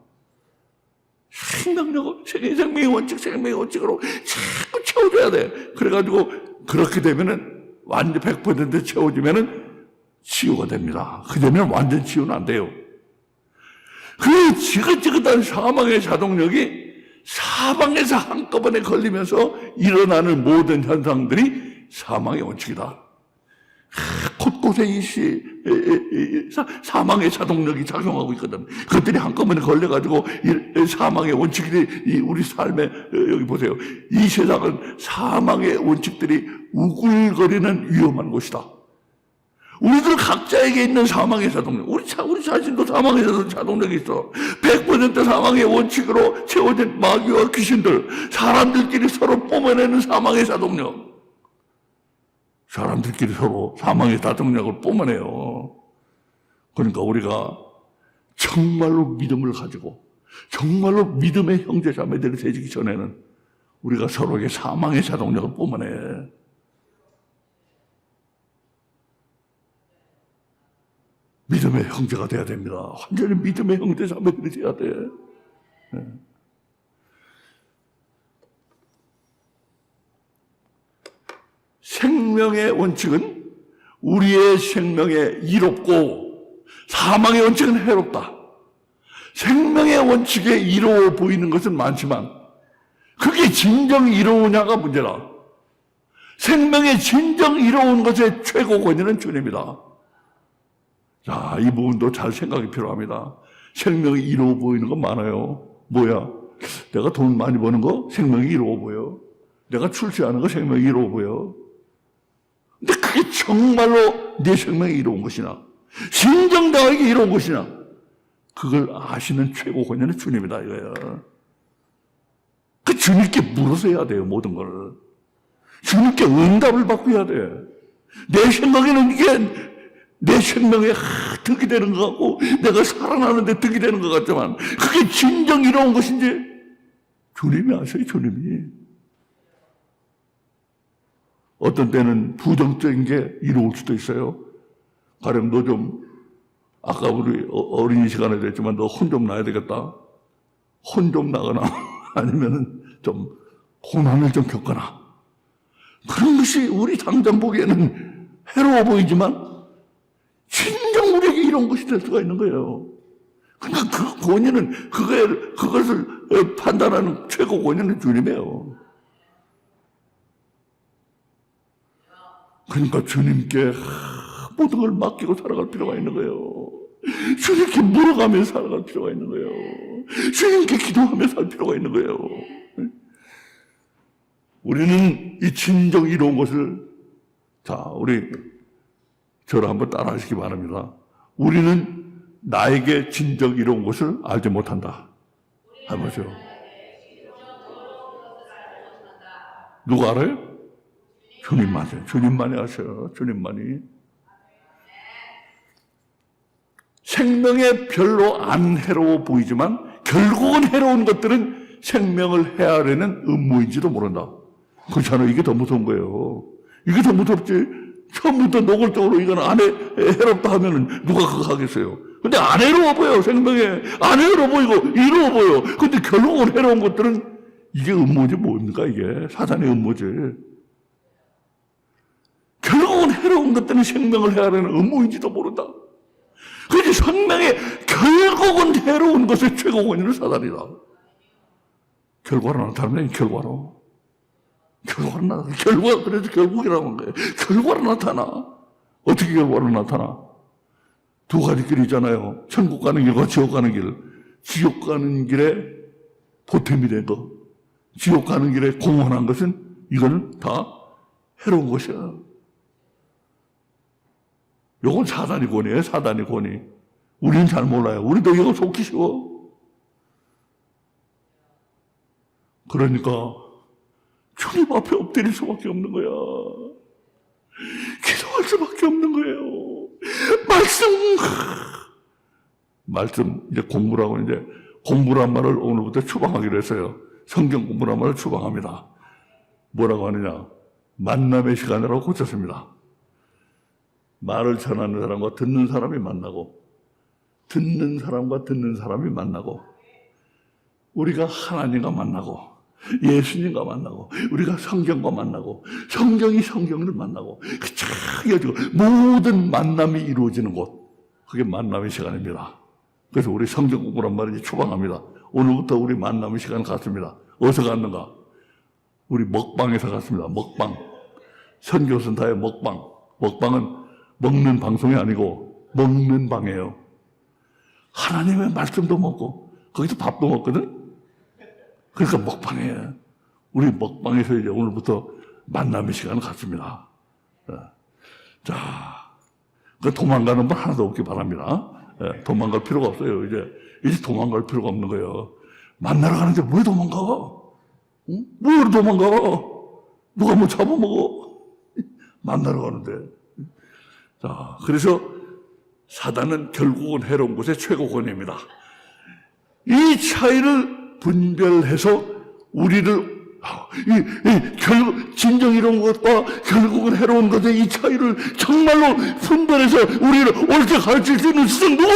생명의 원칙으로 자꾸 채워줘야 돼. 그래가지고 그렇게 되면은 완전 100% 채워지면은 치유가 됩니다. 그러면 완전 치유는 안 돼요. 그 지긋지긋한 사망의 자동력이 사방에서 한꺼번에 걸리면서 일어나는 모든 현상들이 사망의 원칙이다. 곳곳에 사망의 자동력이 작용하고 있거든. 그것들이 한꺼번에 걸려가지고 사망의 원칙들이 우리 삶에, 여기 보세요. 이 세상은 사망의 원칙들이 우글거리는 위험한 곳이다. 우리들 각자에게 있는 사망의 자동력, 우리 자신도 사망의 자동력이 있어. 100% 사망의 원칙으로 채워진 마귀와 귀신들, 사람들끼리 서로 뿜어내는 사망의 자동력. 사람들끼리 서로 사망의 자동력을 뿜어내요. 그러니까 우리가 정말로 믿음을 가지고, 정말로 믿음의 형제 자매들이 되기 전에는 우리가 서로에게 사망의 자동력을 뿜어내. 믿음의 형제가 돼야 됩니다. 완전히 믿음의 형제 자매들이 돼야 돼. 네. 생명의 원칙은 우리의 생명에 이롭고 사망의 원칙은 해롭다. 생명의 원칙에 이로워 보이는 것은 많지만 그게 진정 이로우냐가 문제다. 생명의 진정 이로운 것의 최고 권위는 주님이다. 자, 이 부분도 잘 생각이 필요합니다. 생명이 이로워 보이는 건 많아요. 뭐야? 내가 돈 많이 버는 거 생명이 이로워 보여. 내가 출세하는 거 생명이 이로워 보여. 근데 그게 정말로 내 생명이 이로운 것이나 진정당하게 이로운 것이나 그걸 아시는 최고 권위는 주님이다 이거야. 그 주님께 물어서 해야 돼요. 모든 걸. 주님께 응답을 받고 해야 돼. 내 생각에는 이게 내 생명에 득이 되는 것 같고 내가 살아나는데 득이 되는 것 같지만 그게 진정 이로운 것인지 주님이 아세요. 주님이. 어떤 때는 부정적인 게 이로울 수도 있어요. 가령 너 좀 아까 우리 어린이 시간에 됐지만 너 혼 좀 나야 되겠다. 혼 좀 나거나 아니면은 좀 고난을 좀 겪거나 그런 것이 우리 당장 보기에는 해로워 보이지만 진정 우리에게 이런 것이 될 수가 있는 거예요. 그러니까 그 권위는 그것을 판단하는 최고 권위는 주님이에요. 그러니까 주님께 모든 걸 맡기고 살아갈 필요가 있는 거예요. 주님께 물어가며 살아갈 필요가 있는 거예요. 주님께 기도하며 살 필요가 있는 거예요. 우리는 이 진정 이로운 것을 우리 저를 한번 따라 하시기 바랍니다. 우리는 나에게 진정 이로운 것을 알지 못한다. 해보죠. 누가 알아요? 주님만이. 주님만이 아셔요. 주님만이. 생명에 별로 안 해로워 보이지만 결국은 해로운 것들은 생명을 해하려는 음모인지도 모른다. 그렇잖아요. 이게 더 무서운 거예요. 이게 더 무섭지. 처음부터 노골적으로 이건 안 해롭다 하면은 누가 그거 하겠어요. 근데 안 해로워 보여요. 생명에 안 해로워 보이고 이로워 보여. 근데 결국은 해로운 것들은 이게 음모지 뭡니까 이게. 사단의 음모지. 결국은 해로운 것들은 생명을 해하려는 음모인지도 모른다. 그래서 생명에 결국은 해로운 것의 최고 원인은 사단이다. 결과로 나타나면 결과로. 결과로 나타나. 그래서 결국이라고 하는 거예요. 결과로 나타나. 어떻게 결과로 나타나? 두 가지 길이 있잖아요. 천국 가는 길과 지옥 가는 길. 지옥 가는 길에 보탬이 된 거. 지옥 가는 길에 공헌한 것은 이거는 다 해로운 것이야. 요건 사단이 권이에요. 사단이 권이. 우리는 잘 몰라요. 우리도 이거 속기 쉬워. 그러니까 주님 앞에 엎드릴 수밖에 없는 거야. 기도할 수밖에 없는 거예요. 말씀 이제 공부라고 이제 공부란 말을 오늘부터 추방하기로 했어요. 성경 공부란 말을 추방합니다. 뭐라고 하느냐? 만남의 시간이라고 고쳤습니다. 말을 전하는 사람과 듣는 사람이 만나고, 듣는 사람과 듣는 사람이 만나고, 우리가 하나님과 만나고, 예수님과 만나고, 우리가 성경과 만나고, 성경이 성경을 만나고, 쫙 이어지고, 모든 만남이 이루어지는 곳, 그게 만남의 시간입니다. 그래서 우리 성경 공부란 말을 추방합니다. 오늘부터 우리 만남의 시간 갖습니다. 어디서 갔는가? 우리 먹방에서 갔습니다. 먹방. 선교선타의 먹방. 먹방은 먹는 방송이 아니고 먹는 방이에요. 하나님의 말씀도 먹고 거기서 밥도 먹거든. 그러니까 먹방이에요. 우리 먹방에서 이제 오늘부터 만남의 시간을 갖습니다. 자, 그 도망가는 분 하나도 없기 바랍니다. 도망갈 필요가 없어요. 이제 도망갈 필요가 없는 거예요. 만나러 가는데 왜 도망가? 응? 왜 도망가? 누가 뭐 잡아먹어? 만나러 가는데. 자, 그래서 사단은 결국은 해로운 곳의 최고 권위입니다. 이 차이를 분별해서 우리를 진정 이로운 것과 결국은 해로운 것의 이 차이를 정말로 분별해서 우리를 옳게 가르칠 수 있는 스승 누구?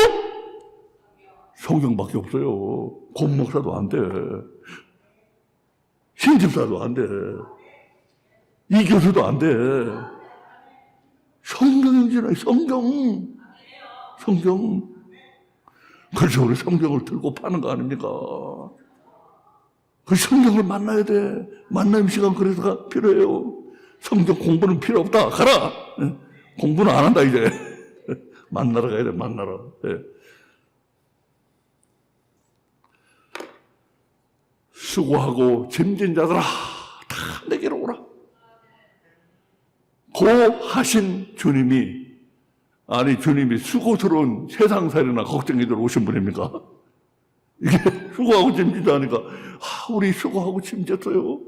성경밖에 없어요. 권목사도 안 돼. 신집사도 안 돼. 이 교수도 안 돼. 성경이잖아요. 성경. 그래서 우리 성경을 들고 파는 거 아닙니까? 그 성경을 만나야 돼. 만남 시간 그래서가 필요해요. 성경 공부는 필요 없다. 가라. 공부는 안 한다 이제. 만나러 가야 돼. 만나러. 수고하고 짐진 자들아 다 내게로 오라. 고 하신 주님이 주님이 수고스러운 세상살이나 걱정이들 오신 분입니까? 이게 수고하고 짐지다니까 우리 수고하고 짐졌어요.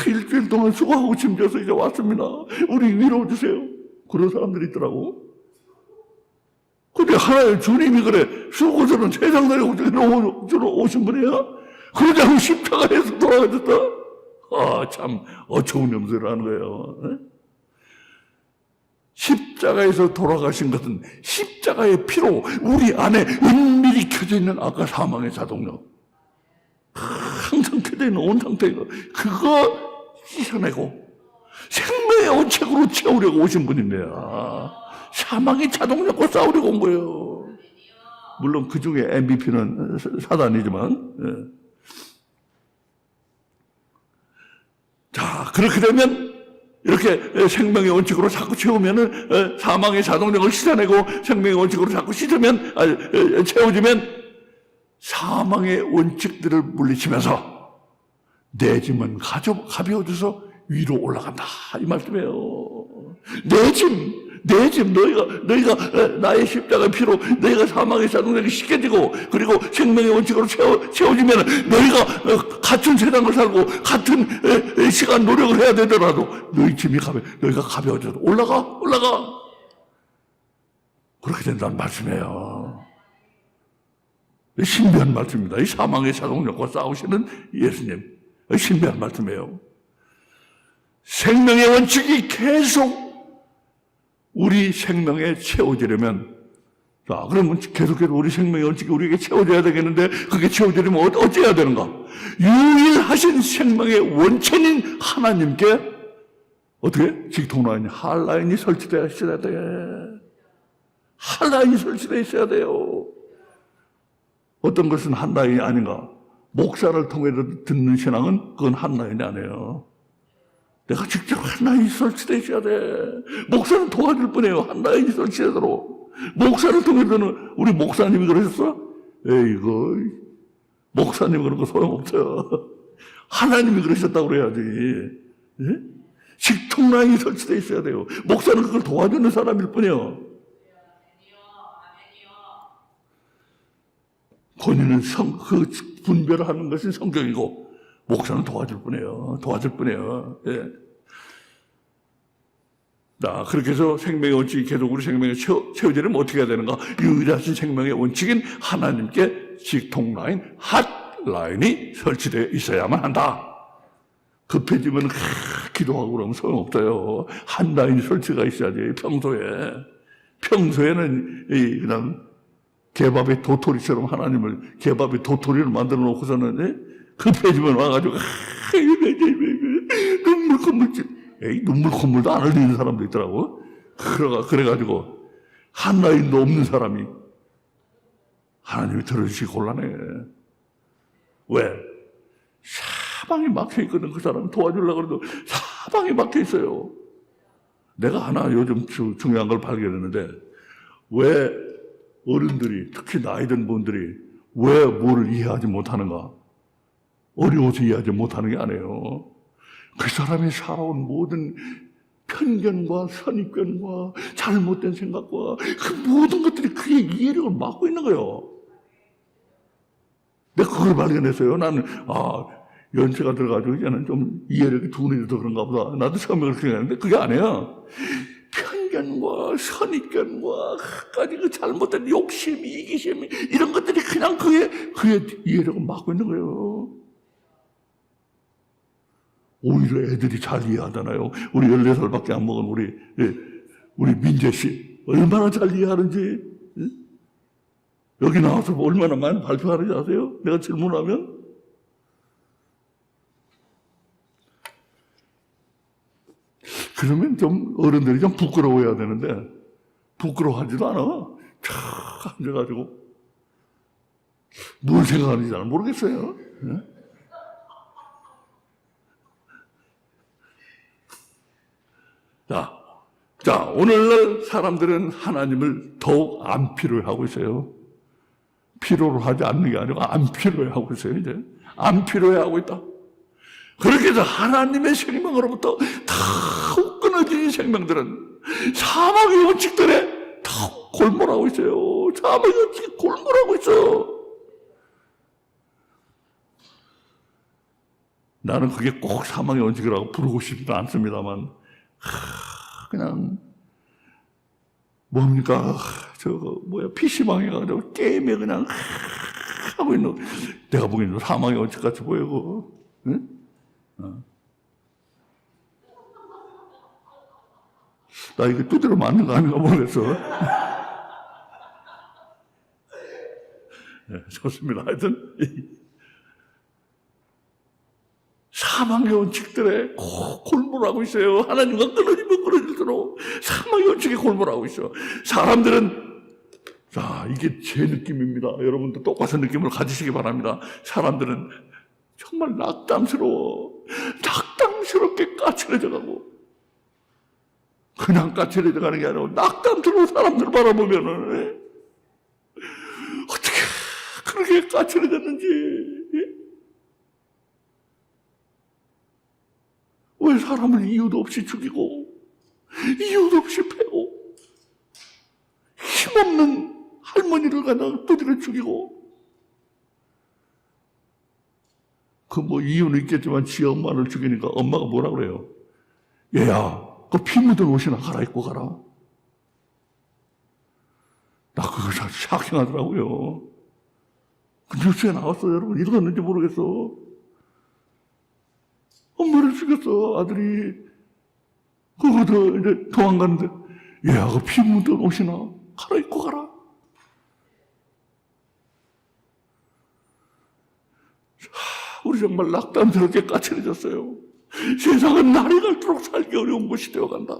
일주일 동안 수고하고 짐져서 이제 왔습니다. 우리 위로해 주세요. 그런 사람들이 있더라고. 근데 하나의 주님이 그래 수고스러운 세상살이 걱정이로 오신 분이야? 그러지 않고 십자가에서 돌아가셨다? 참 어처구니 없는 소리를 하는 거예요. 십자가에서 돌아가신 것은 십자가의 피로 우리 안에 은밀히 켜져 있는 아까 사망의 자동력 항상 켜져 있는 온 상태인 그거 씻어내고 생명의 원칙으로 채우려고 오신 분인데요. 사망의 자동력과 싸우려고 온 거예요. 물론 그 중에 MVP는 사단이지만 자, 그렇게 되면 이렇게 생명의 원칙으로 자꾸 채우면은 사망의 자동력을 씻어내고 생명의 원칙으로 자꾸 채워지면 사망의 원칙들을 물리치면서 내 짐은 가벼워져서 위로 올라간다 이 말씀이에요. 내 짐, 내 집 너희가 나의 십자가의 피로 너희가 사망의 자동력이 씻겨지고 그리고 생명의 원칙으로 채워지면 너희가 같은 세상을 살고 같은 시간 노력을 해야 되더라도 너희 짐이 너희가 가벼워져서 올라가. 그렇게 된다는 말씀이에요. 신비한 말씀입니다. 이 사망의 자동력과 싸우시는 예수님, 신비한 말씀이에요. 생명의 원칙이 계속 우리 생명에 채워지려면, 자, 그러면 계속해서 우리 생명의 원칙이 우리에게 채워져야 되겠는데, 그게 채워지려면 어찌해야 되는가? 유일하신 생명의 원천인 하나님께 어떻게? 직통라인, 할라인이 설치되어 있어야 돼. 한라인이 설치되어 있어야 돼요. 어떤 것은 한라인이 아닌가? 목사를 통해서 듣는 신앙은 그건 한라인이 아니에요. 내가 직접 한라인이 설치되어 있어야 돼. 목사는 도와줄 뿐이에요. 한라인이 설치되도록. 목사를 통해서는 우리 목사님이 그러셨어? 에이거, 목사님이 그런 거 소용없어요. 하나님이 그러셨다고 그래야지. 예? 직통라인이 설치되어 있어야 돼요. 목사는 그걸 도와주는 사람일 뿐이에요. 본인은 그 분별을 하는 것이 성경이고, 목사는 도와줄 뿐이에요. 예. 자, 그렇게 해서 생명의 원칙이 계속 우리 생명에 채워지려면 어떻게 해야 되는가? 유일하신 생명의 원칙인 하나님께 직통라인, 핫라인이 설치되어 있어야만 한다. 급해지면 기도하고 그러면 소용없어요. 한 라인이 설치가 있어야지, 평소에는 그냥 개밥의 도토리처럼 하나님을 개밥의 도토리를 만들어 놓고서는 급해지면 와가지고 눈물 콧물 눈물 콧물도 안 흘리는 사람도 있더라고. 그래가지고 한 라인도 없는 사람이 하나님이 들어주시기 곤란해. 왜? 사방에 막혀 있거든. 그 사람 도와주려고 해도 사방에 막혀 있어요. 내가 하나 요즘 중요한 걸 발견했는데, 왜 어른들이, 특히 나이 든 분들이 왜 뭐를 이해하지 못하는가? 어려워서 이해하지 못하는 게 아니에요. 그 사람이 살아온 모든 편견과 선입견과 잘못된 생각과 그 모든 것들이 그의 이해력을 막고 있는 거예요. 내가 그걸 발견했어요. 나는 연세가 들어가지고 이제는 좀 이해력이 둔해져서 그런가 보다. 나도 처음에 그렇게 생각했는데 그게 아니야. 편견과 선입견과 까지 그 잘못된 욕심, 이기심 이런 것들이 그냥 그의 이해력을 막고 있는 거예요. 오히려 애들이 잘 이해하잖아요. 우리 14살밖에 안 먹은 우리 민재 씨 얼마나 잘 이해하는지. 여기 나와서 얼마나 많이 발표하는지 아세요? 내가 질문하면? 그러면 좀 어른들이 좀 부끄러워해야 되는데 부끄러워하지도 않아. 쫙 앉아가지고 뭘 생각하는지 잘 모르겠어요. 자, 오늘날 사람들은 하나님을 더욱 안 필요해하고 있어요. 필요로 하지 않는 게 아니고 안 필요해하고 있어요. 이제 안 필요해하고 있다. 그렇게 해서 하나님의 생명으로부터 다 끊어진 생명들은 사망의 원칙들에 다 골몰하고 있어요. 사망의 원칙에 골몰하고 있어. 나는 그게 꼭 사망의 원칙이라고 부르고 싶지도 않습니다만, 그냥 뭡니까? PC방에 가서 게임에 그냥 하고 있는, 내가 보기에는 사망의 원칙 같이 보이고, 응? 나 이거 두드려 맞는 거 아닌가 모르겠어. 네, 좋습니다. 하여튼 사망의 원칙들에 골몰하고 있어요. 하나님과 끊어지면 끊어질수록 사망의 원칙에 골몰하고 있어. 사람들은, 자, 이게 제 느낌입니다. 여러분도 똑같은 느낌을 가지시기 바랍니다. 사람들은 정말 낙담스럽게 까칠해져가고, 그냥 까칠해져 가는 게 아니고 낙담스러운 사람들 바라보면은 어떻게 그렇게 까칠해졌는지, 왜 사람을 이유도 없이 죽이고 이유도 없이 패고 힘없는 할머니를 가다가 두드려 죽이고, 그 뭐 이유는 있겠지만 지 엄마를 죽이니까 엄마가 뭐라 그래요? 얘야, 그 피 묻은 옷이나 갈아입고 가라. 나 그거 참 샤킹하더라고요. 그 뉴스에 나왔어요, 여러분. 읽었는지 모르겠어. 엄마를 죽였어, 아들이. 그거도 이제 도망가는데, 얘야, 그 피 묻은 옷이나 갈아입고 가라. 우리 정말 낙담스럽게 까칠해졌어요. 세상은 날이 갈수록 살기 어려운 곳이 되어간다.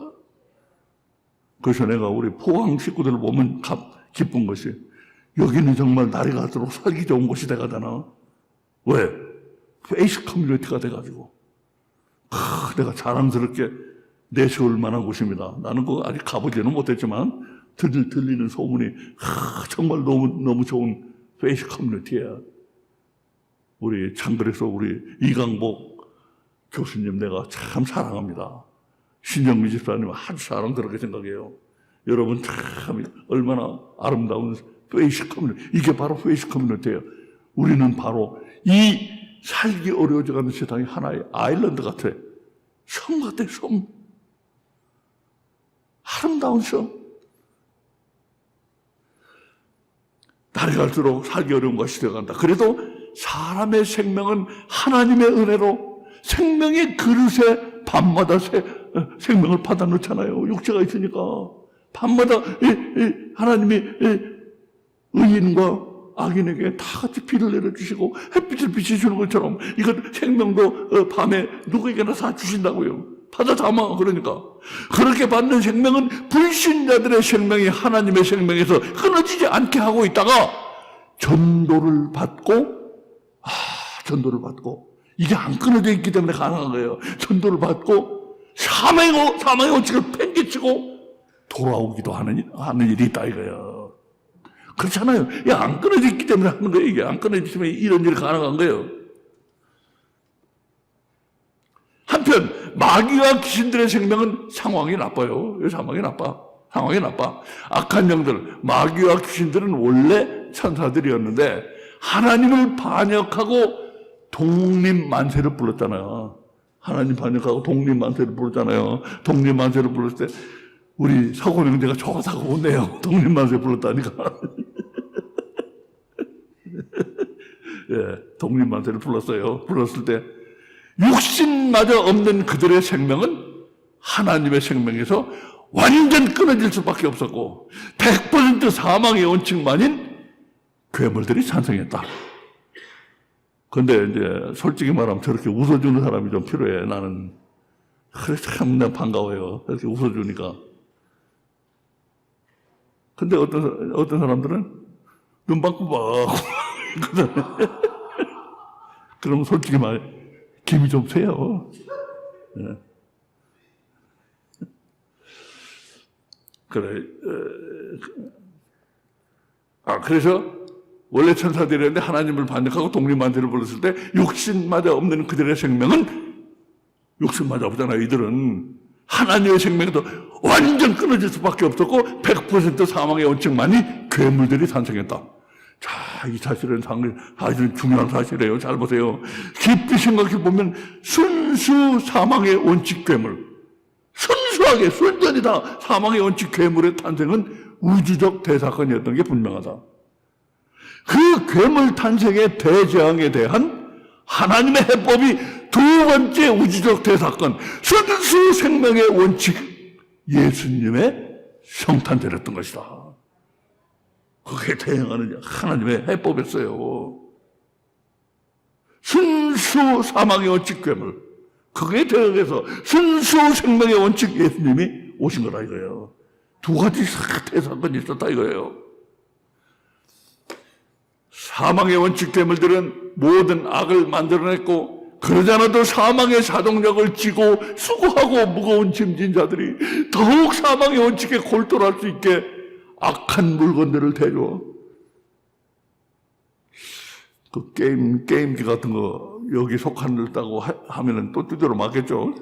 그래서 내가 우리 포항 식구들을 보면 기쁜 것이, 여기는 정말 날이 갈수록 살기 좋은 곳이 돼가잖아. 왜? 페이스 커뮤니티가 돼가지고. 내가 자랑스럽게 내세울 만한 곳입니다. 나는 그거 아직 가보지는 못했지만 들리는 소문이 정말 너무 좋은 페이스 커뮤니티야. 우리 창글에서 우리 이강복 교수님 내가 참 사랑합니다. 신정미 집사님 아주 사랑스럽게 생각해요. 여러분 참 얼마나 아름다운 페이스 커뮤니티. 이게 바로 페이스 커뮤니티예요. 우리는 바로 이 살기 어려워져가는 세상이 하나의 아일랜드 같아. 섬 같아, 섬. 아름다운 섬. 날이 갈수록 살기 어려운 것이 되어간다. 그래도 사람의 생명은 하나님의 은혜로 생명의 그릇에 밤마다 생명을 받아 넣잖아요. 육체가 있으니까. 밤마다 하나님이 의인과 악인에게 다 같이 비를 내려주시고 햇빛을 비춰주는 것처럼 이건 생명도 밤에 누구에게나 다 주신다고요. 받아 담아. 그러니까 그렇게 받는 생명은 불신자들의 생명이 하나님의 생명에서 끊어지지 않게 하고 있다가 전도를 받고 이게 안 끊어져 있기 때문에 가능한 거예요. 전도를 받고 사망의 원칙을 팽개치고 돌아오기도 하는 일이 있다 이거예요. 그렇잖아요. 이게 안 끊어져 있기 때문에 하는 거예요. 이게 안 끊어지면 이런 일이 가능한 거예요. 한편 마귀와 귀신들의 생명은 상황이 나빠요. 상황이 나빠. 악한 영들, 마귀와 귀신들은 원래 천사들이었는데 하나님을 반역하고 독립만세를 불렀잖아요. 하나님 반역하고 독립만세를 불렀잖아요. 독립만세를 불렀을 때 우리 서고 형제가 좋다고 웃네요. 독립만세 불렀다니까. 예, 독립만세를 불렀어요. 불렀을 때 육신마저 없는 그들의 생명은 하나님의 생명에서 완전 끊어질 수밖에 없었고 100% 사망의 원칙만인 괴물들이 찬성했다. 근데 이제 솔직히 말하면 저렇게 웃어주는 사람이 좀 필요해. 나는 그래 참 나 반가워요. 이렇게 웃어주니까. 근데 어떤 사람들은 눈방구박 그러면 솔직히 말해 김이 좀 세요. 네. 그래. 그래서 원래 천사들이었는데 하나님을 반역하고 독립만세를 불렀을 때 육신마저 없는 그들의 생명은 육신마저 없잖아요. 이들은 하나님의 생명에도 완전 끊어질 수밖에 없었고 100% 사망의 원칙만이 괴물들이 탄생했다. 자, 이 사실은 아주 중요한 사실이에요. 잘 보세요. 깊이 생각해 보면 순수 사망의 원칙 괴물, 순수하게 순전히 다 사망의 원칙 괴물의 탄생은 우주적 대사건이었던 게 분명하다. 그 괴물 탄생의 대재앙에 대한 하나님의 해법이 두 번째 우주적 대사건, 순수 생명의 원칙, 예수님의 성탄절이었던 것이다. 그게 대응하는 하나님의 해법이었어요. 순수 사망의 원칙 괴물, 그게 대응해서 순수 생명의 원칙 예수님이 오신 거다 이거예요. 두 가지 대사건이 있었다 이거예요. 사망의 원칙 괴물들은 모든 악을 만들어냈고 그러지 않아도 사망의 자동력을 쥐고 수고하고 무거운 짐진 자들이 더욱 사망의 원칙에 골똘할 수 있게 악한 물건들을 대줘. 그 게임기 같은 거 여기 속한다고 하면은 또 두드려 맞겠죠.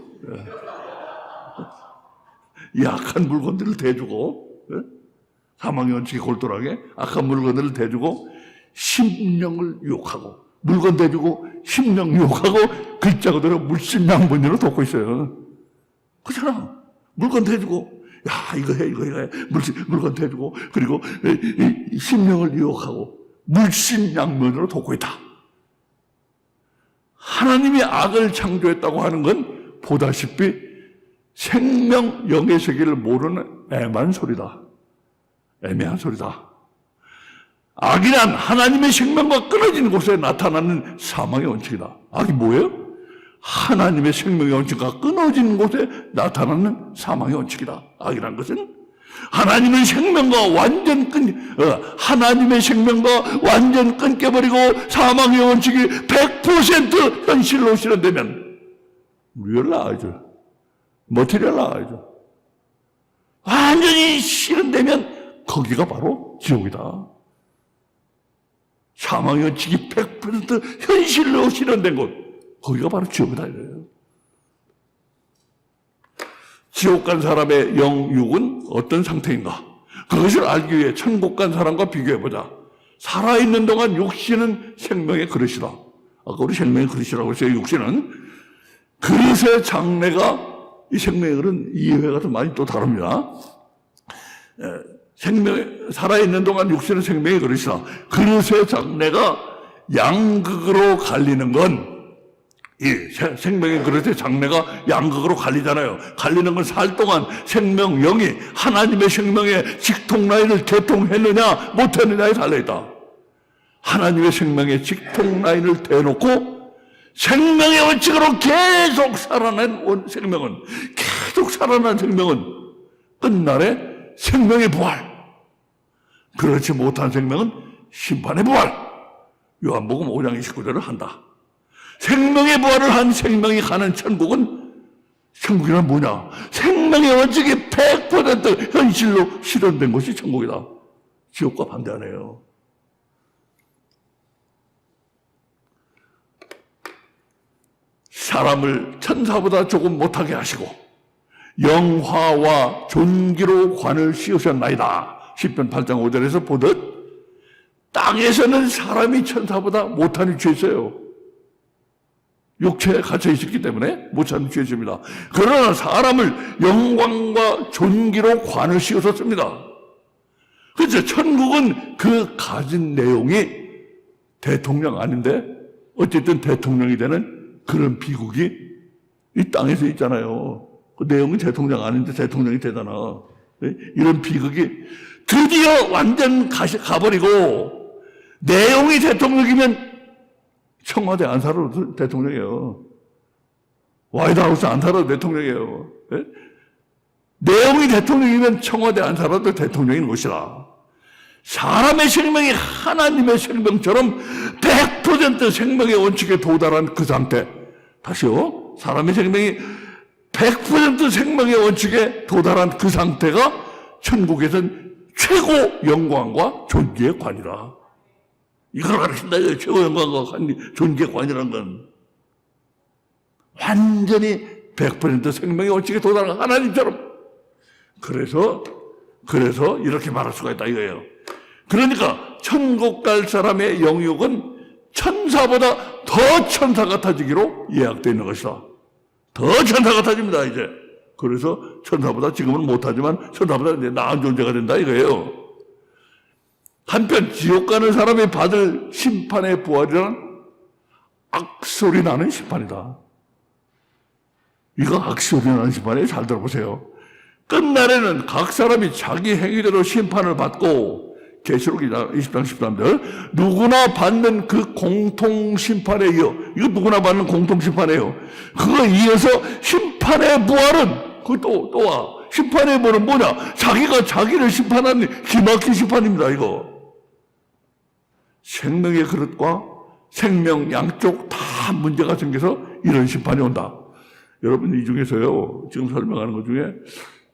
이 악한 물건들을 대주고 사망의 원칙이 골똘하게 악한 물건을 대주고 심령을 유혹하고, 물건 대주고 심령 유혹하고 글자 그대로 물심양분으로 돕고 있어요. 그렇잖아. 물건 대주고 야 이거 해 물건 대주고, 그리고 심령을 유혹하고 물심양면으로 돕고 있다. 하나님이 악을 창조했다고 하는 건 보다시피 생명 영의 세계를 모르는 애매한 소리다. 애매한 소리다. 악이란 하나님의 생명과 끊어지는 곳에 나타나는 사망의 원칙이다. 악이 뭐예요? 하나님의 생명의 원칙과 끊어지는 곳에 나타나는 사망의 원칙이다. 악이란 것은 하나님의 생명과 완전 끊겨버리고 사망의 원칙이 100% 현실로 실현되면 리얼 나아야죠. 머티리얼 나아야죠. 완전히 실현되면 거기가 바로 지옥이다. 사망의 원칙이 100% 현실로 실현된 곳, 거기가 바로 지옥이다 이래요. 지옥 간 사람의 영육은 어떤 상태인가? 그것을 알기 위해 천국 간 사람과 비교해보자. 살아있는 동안 육신은 생명의 그릇이다. 아까 우리 생명의 그릇이라고 했어요. 육신은 그릇의 장래가, 이 생명의 그릇은 이해가 좀 많이 또 다릅니다. 살아있는 동안 육신은 생명의 그릇이다. 그릇의 장래가 양극으로 갈리는 건, 이 생명의 그릇의 장래가 양극으로 갈리잖아요. 갈리는 건 살 동안 생명, 영이 하나님의 생명의 직통라인을 개통했느냐 못했느냐에 달려있다. 하나님의 생명의 직통라인을 대놓고 생명의 원칙으로 계속 살아난 생명은, 끝날에 생명의 부활, 그렇지 못한 생명은 심판의 부활. 요한복음 5장 29절을 한다. 생명의 부활을 한 생명이 가는 천국은, 천국이란 뭐냐? 생명의 원칙이 100% 현실로 실현된 것이 천국이다. 지옥과 반대하네요. 사람을 천사보다 조금 못하게 하시고 영화와 존귀로 관을 씌우셨나이다. 시편 8장 5절에서 보듯 땅에서는 사람이 천사보다 못한 위치에 있어요. 육체에 갇혀 있었기 때문에 못한 위치에 있습니다. 그러나 사람을 영광과 존귀로 관을 씌우셨습니다. 그렇죠. 천국은 그 가진 내용이 대통령 아닌데 어쨌든 대통령이 되는 그런 비극이 이 땅에서 있잖아요. 그 내용이 대통령 아닌데 대통령이 되잖아. 이런 비극이 드디어 완전 가버리고, 내용이 대통령이면 청와대 안 살아도 대통령이에요. 화이트하우스 안 살아도 대통령이에요. 내용이 대통령이면 청와대 안 살아도 대통령인 것이라. 사람의 생명이 하나님의 생명처럼 100% 생명의 원칙에 도달한 그 상태. 다시요. 사람의 생명이 100% 생명의 원칙에 도달한 그 상태가 천국에선 최고 영광과 존귀의 관이라. 이걸 가르친다. 최고 영광과 존귀의 관이라는 건 완전히 100% 생명의 원칙에 도달한 하나님처럼. 그래서 이렇게 말할 수가 있다 이거예요. 그러니까 천국 갈 사람의 영육은 천사보다 더 천사 같아지기로 예약되어 있는 것이다. 더 천사 같아집니다 이제. 그래서 천사보다 지금은 못하지만 천사보다 이제 나은 존재가 된다 이거예요. 한편 지옥 가는 사람이 받을 심판의 부활이란 악소리 나는 심판이다. 이거 악소리 나는 심판이에요. 잘 들어보세요. 끝날에는 각 사람이 자기 행위대로 심판을 받고, 계시록 20장 13절, 누구나 받는 그 공통심판에 이어, 이거 누구나 받는 공통심판이에요. 그거 이어서 심판의 부활은, 그거 또 와. 심판의 부활은 뭐냐? 자기가 자기를 심판하는 기막힌 심판입니다, 이거. 생명의 그릇과 생명 양쪽 다 문제가 생겨서 이런 심판이 온다. 여러분, 이 중에서요, 지금 설명하는 것 중에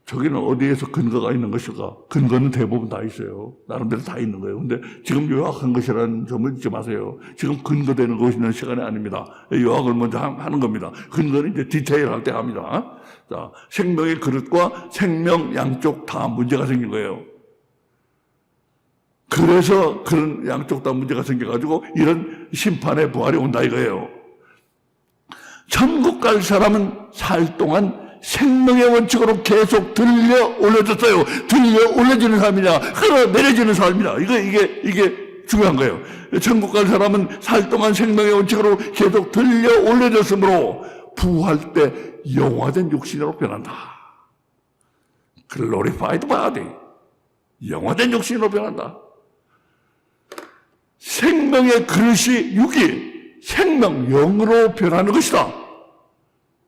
저기는 어디에서 근거가 있는 것일까? 근거는 대부분 다 있어요. 나름대로 다 있는 거예요. 근데 지금 요약한 것이라는 점을 잊지 마세요. 지금 근거되는 것이 있는 시간이 아닙니다. 요약을 먼저 하는 겁니다. 근거는 이제 디테일 할 때 합니다. 자, 생명의 그릇과 생명 양쪽 다 문제가 생긴 거예요. 그래서 그런 양쪽 다 문제가 생겨가지고 이런 심판의 부활이 온다 이거예요. 천국 갈 사람은 살 동안 생명의 원칙으로 계속 들려 올려졌어요. 들려 올려지는 삶이냐, 흘러 내려지는 삶이냐. 이게 중요한 거예요. 천국 갈 사람은 살 동안 생명의 원칙으로 계속 들려 올려졌으므로 부활 때 영화된 육신으로 변한다. Glorified body. 영화된 육신으로 변한다. 생명의 그릇이 육이 생명, 영으로 변하는 것이다.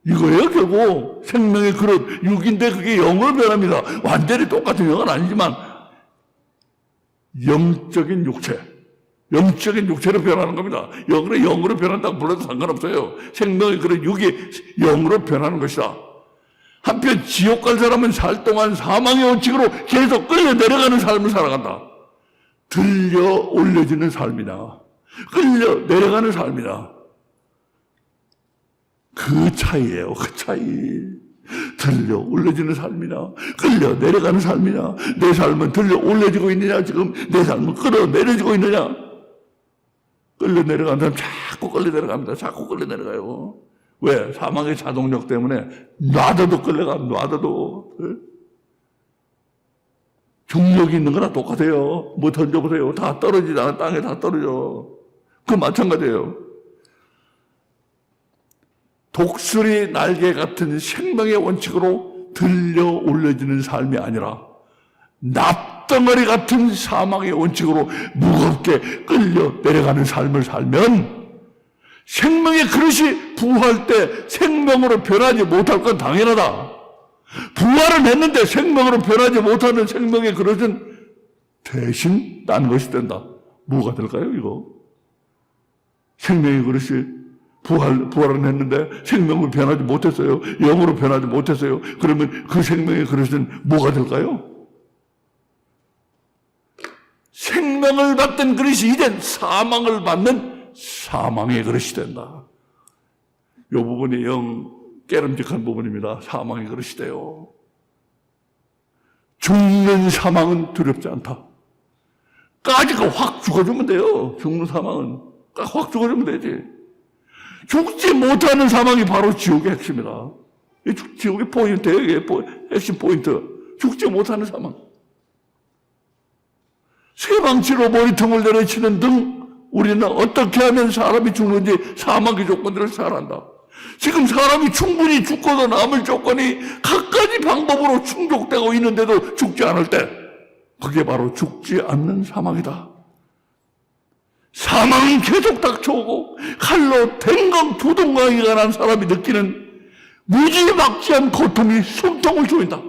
이거예요, 결국. 생명의 그릇, 육인데 그게 영으로 변합니다. 완전히 똑같은 영은 아니지만, 영적인 육체, 영적인 육체로 변하는 겁니다. 영으로 변한다고 불러도 상관없어요. 생명의 그릇, 육이 영으로 변하는 것이다. 한편 지옥 갈 사람은 살 동안 사망의 원칙으로 계속 끌려 내려가는 삶을 살아간다. 들려 올려지는 삶이다. 끌려 내려가는 삶이다. 그 차이예요. 그 차이. 들려 올려지는 삶이나 끌려 내려가는 삶이나 내 삶은 들려 올려지고 있느냐 지금 내 삶은 끌어 내려지고 있느냐. 끌려 내려가는 사람 자꾸 끌려 내려갑니다. 자꾸 끌려 내려가요. 왜? 사망의 자동력 때문에 놔둬도 끌려가. 놔둬도. 중력이 있는 거나 똑같아요. 뭐 던져보세요. 다 떨어지잖아. 땅에 다 떨어져. 그 마찬가지예요. 독수리 날개 같은 생명의 원칙으로 들려 올려지는 삶이 아니라 납덩어리 같은 사망의 원칙으로 무겁게 끌려 내려가는 삶을 살면 생명의 그릇이 부활할 때 생명으로 변하지 못할 건 당연하다. 부활은 했는데 생명으로 변하지 못하는 생명의 그릇은 대신 딴 것이 된다. 뭐가 될까요, 이거? 생명의 그릇이 부활은 했는데 생명으로 변하지 못했어요. 영으로 변하지 못했어요. 그러면 그 생명의 그릇은 뭐가 될까요? 생명을 받던 그릇이 이젠 사망을 받는 사망의 그릇이 된다. 이 부분이 영 깨름직한 부분입니다. 사망의 그릇이 돼요. 죽는 사망은 두렵지 않다. 까지가 확 죽어주면 돼요. 죽는 사망은 확 죽어주면 되지. 죽지 못하는 사망이 바로 지옥의 핵심이다. 지옥의 포인트예요. 이게 핵심 포인트. 죽지 못하는 사망. 쇠방치로 머리통을 내려치는 등 우리는 어떻게 하면 사람이 죽는지 사망의 조건들을 잘 안다. 지금 사람이 충분히 죽고도 남을 조건이 갖가지 방법으로 충족되고 있는데도 죽지 않을 때 그게 바로 죽지 않는 사망이다. 사망은 계속 닥쳐오고 칼로 댕강 두동강이가 난 사람이 느끼는 무지막지한 고통이 숨통을 조인다.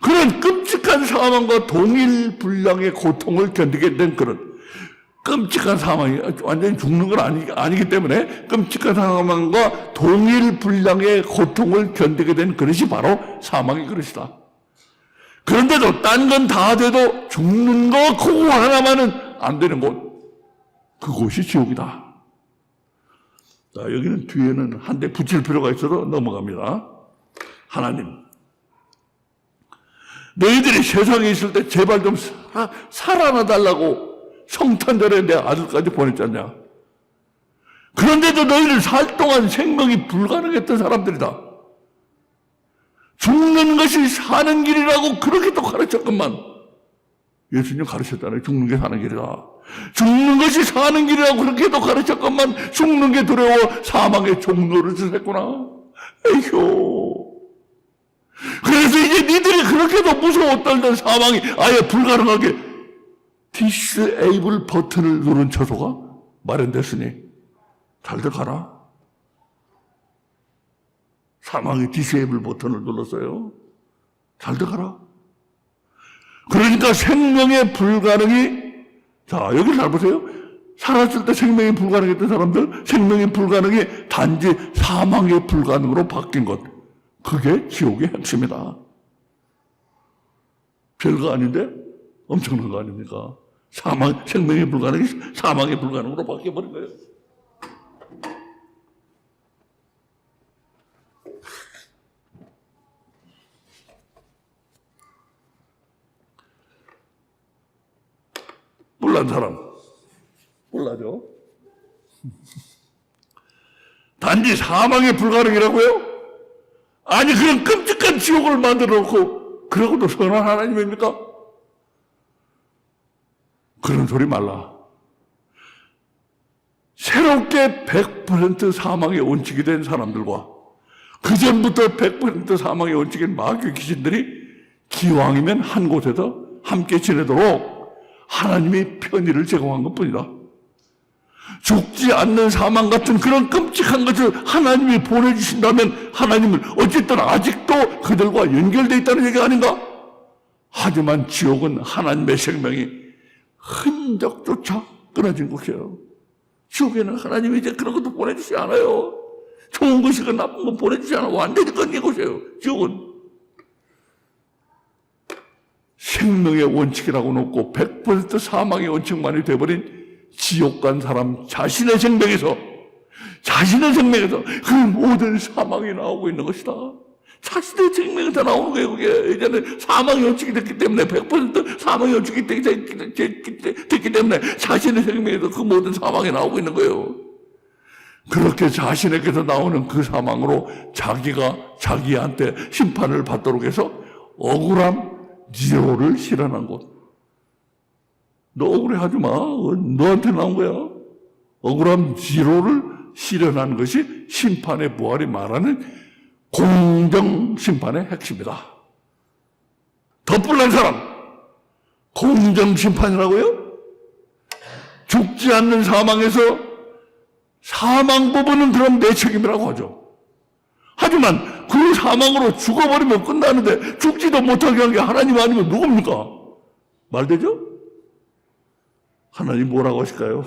그런 끔찍한 사망과 동일 분량의 고통을 견디게 된 그런 끔찍한 사망이 완전히 죽는 건 아니기 때문에 끔찍한 사망과 동일 분량의 고통을 견디게 된 그릇이 바로 사망의 그릇이다. 그런데도 딴 건 다 돼도 죽는 거 그거 하나만은 안 되는 곳. 그곳이 지옥이다. 자, 여기는 뒤에는 한 대 붙일 필요가 있어서 넘어갑니다. 하나님, 너희들이 세상에 있을 때 제발 좀 살아나달라고 성탄절에 내 아들까지 보냈잖냐. 그런데도 너희를 살 동안 생명이 불가능했던 사람들이다. 죽는 것이 사는 길이라고 그렇게도 가르쳤건만 예수님 가르쳤잖아요. 죽는 게 사는 길이다. 죽는 것이 사는 길이라고 그렇게도 가르쳤건만 죽는 게 두려워 사망의 종로를 했구나. 에휴. 그래서 이제 니들이 그렇게도 무서워 떨던 사망이 아예 불가능하게 디스에이블 버튼을 누른 처소가 마련됐으니 잘들 가라. 사망의 디세이블 버튼을 눌렀어요. 잘 들어가라. 그러니까 생명의 불가능이, 자, 여기 잘 보세요. 살았을 때 생명이 불가능했던 사람들, 생명의 불가능이 단지 사망의 불가능으로 바뀐 것. 그게 지옥의 핵심이다. 별거 아닌데 엄청난 거 아닙니까? 생명의 불가능이 사망의 불가능으로 바뀌어버린 거예요. 뿔난 사람. 뿔나죠? 단지 사망이 불가능이라고요? 아니, 그런 끔찍한 지옥을 만들어 놓고, 그러고도 선한 하나님입니까? 그런 소리 말라. 새롭게 100% 사망의 원칙이 된 사람들과 그전부터 100% 사망의 원칙인 마귀 귀신들이 기왕이면 한 곳에서 함께 지내도록 하나님이 편의를 제공한 것뿐이다. 죽지 않는 사망 같은 그런 끔찍한 것을 하나님이 보내주신다면 하나님은 어쨌든 아직도 그들과 연결되어 있다는 얘기가 아닌가? 하지만 지옥은 하나님의 생명이 흔적조차 끊어진 곳이에요. 지옥에는 하나님이 이제 그런 것도 보내주지 않아요. 좋은 것이건 나쁜 건 보내주지 않아. 완전히 끊긴 곳이에요. 지옥은. 생명의 원칙이라고 놓고 100% 사망의 원칙만이 되어버린 지옥 간 사람 자신의 생명에서 그 모든 사망이 나오고 있는 것이다. 자신의 생명에서 나오는 거예요. 그게 이제는 사망의 원칙이 됐기 때문에 100% 사망의 원칙이 됐기 때문에 자신의 생명에서 그 모든 사망이 나오고 있는 거예요. 그렇게 자신에게서 나오는 그 사망으로 자기가 자기한테 심판을 받도록 해서 억울함 지로를 실현한 곳. 너 억울해하지 마. 너한테 나온 거야. 억울함 지로를 실현한 것이 심판의 부활이 말하는 공정 심판의 핵심이다. 더 뿔난 사람, 공정 심판이라고요? 죽지 않는 사망에서 사망 부분은 그럼 내 책임이라고 하죠. 하지만 그 사망으로 죽어버리면 끝나는데 죽지도 못하게 한 게 하나님 아니면 누굽니까? 말되죠? 하나님 뭐라고 하실까요?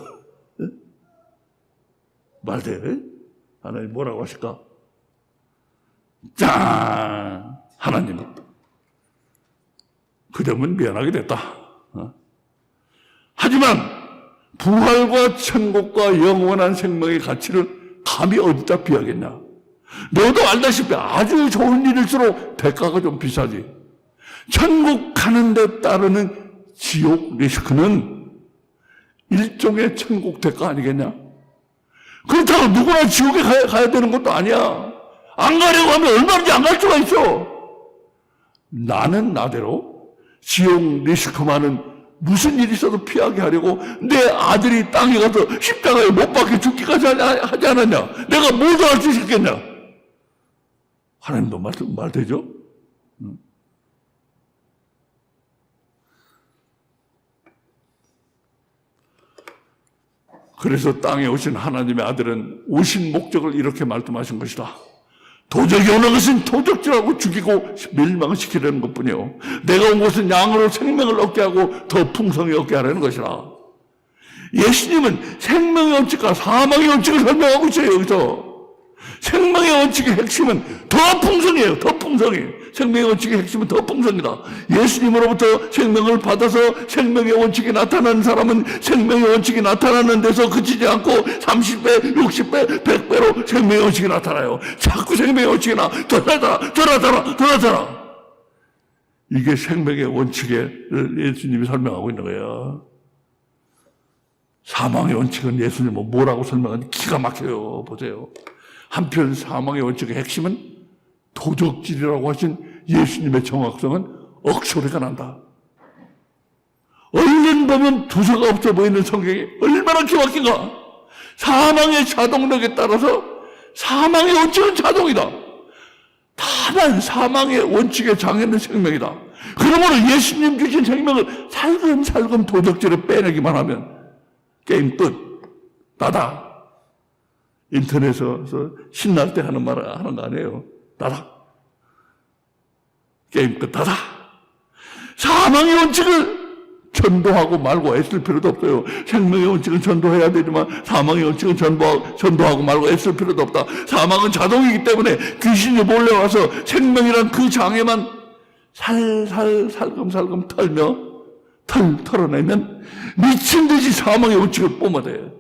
말돼? 하나님 뭐라고 하실까? 짠! 하나님 그 점은 미안하게 됐다. 하지만 부활과 천국과 영원한 생명의 가치를 감히 어디다 비하겠냐? 너도 알다시피 아주 좋은 일일수록 대가가 좀 비싸지. 천국 가는 데 따르는 지옥 리스크는 일종의 천국 대가 아니겠냐? 그렇다고 누구나 지옥에 가야 되는 것도 아니야. 안 가려고 하면 얼마든지 안 갈 수가 있어. 나는 나대로 지옥 리스크만은 무슨 일이 있어도 피하게 하려고 내 아들이 땅에 가서 십자가에 못 박혀 죽기까지 하지 않았냐? 내가 뭘 더 할 수 있겠냐? 하나님도 말 되죠? 그래서 땅에 오신 하나님의 아들은 오신 목적을 이렇게 말씀하신 것이다. 도적이 오는 것은 도적질하고 죽이고 멸망시키려는 것뿐이요. 내가 온 것은 양으로 생명을 얻게 하고 더 풍성히 얻게 하려는 것이라. 예수님은 생명의 원칙과 사망의 원칙을 설명하고 있어요. 여기서. 생명의 원칙의 핵심은 더 풍성이에요. 더 풍성이. 생명의 원칙의 핵심은 더 풍성이다. 예수님으로부터 생명을 받아서 생명의 원칙이 나타나는 사람은 생명의 원칙이 나타나는 데서 그치지 않고 30배, 60배, 100배로 생명의 원칙이 나타나요. 자꾸 생명의 원칙이 더 나타나. 이게 생명의 원칙을 예수님이 설명하고 있는 거예요. 사망의 원칙은 예수님은 뭐라고 설명하는지 기가 막혀요. 보세요. 한편 사망의 원칙의 핵심은 도적질이라고 하신 예수님의 정확성은 억소리가 난다. 얼른 보면 두서가 없어 보이는 성경이 얼마나 기막힌가. 사망의 자동력에 따라서 사망의 원칙은 자동이다. 다만 사망의 원칙의 장애는 생명이다. 그러므로 예수님 주신 생명을 살금살금 도적질을 빼내기만 하면 게임 끝. 나다. 인터넷에서 신날 때 하는 거 아니에요. 나다. 게임 끝. 나다. 사망의 원칙을 전도하고 말고 애쓸 필요도 없어요. 생명의 원칙은 전도해야 되지만 사망의 원칙은 전도하고 말고 애쓸 필요도 없다. 사망은 자동이기 때문에 귀신이 몰려와서 생명이란 그 장애만 살금살금 털어내면 미친 듯이 사망의 원칙을 뿜어대요.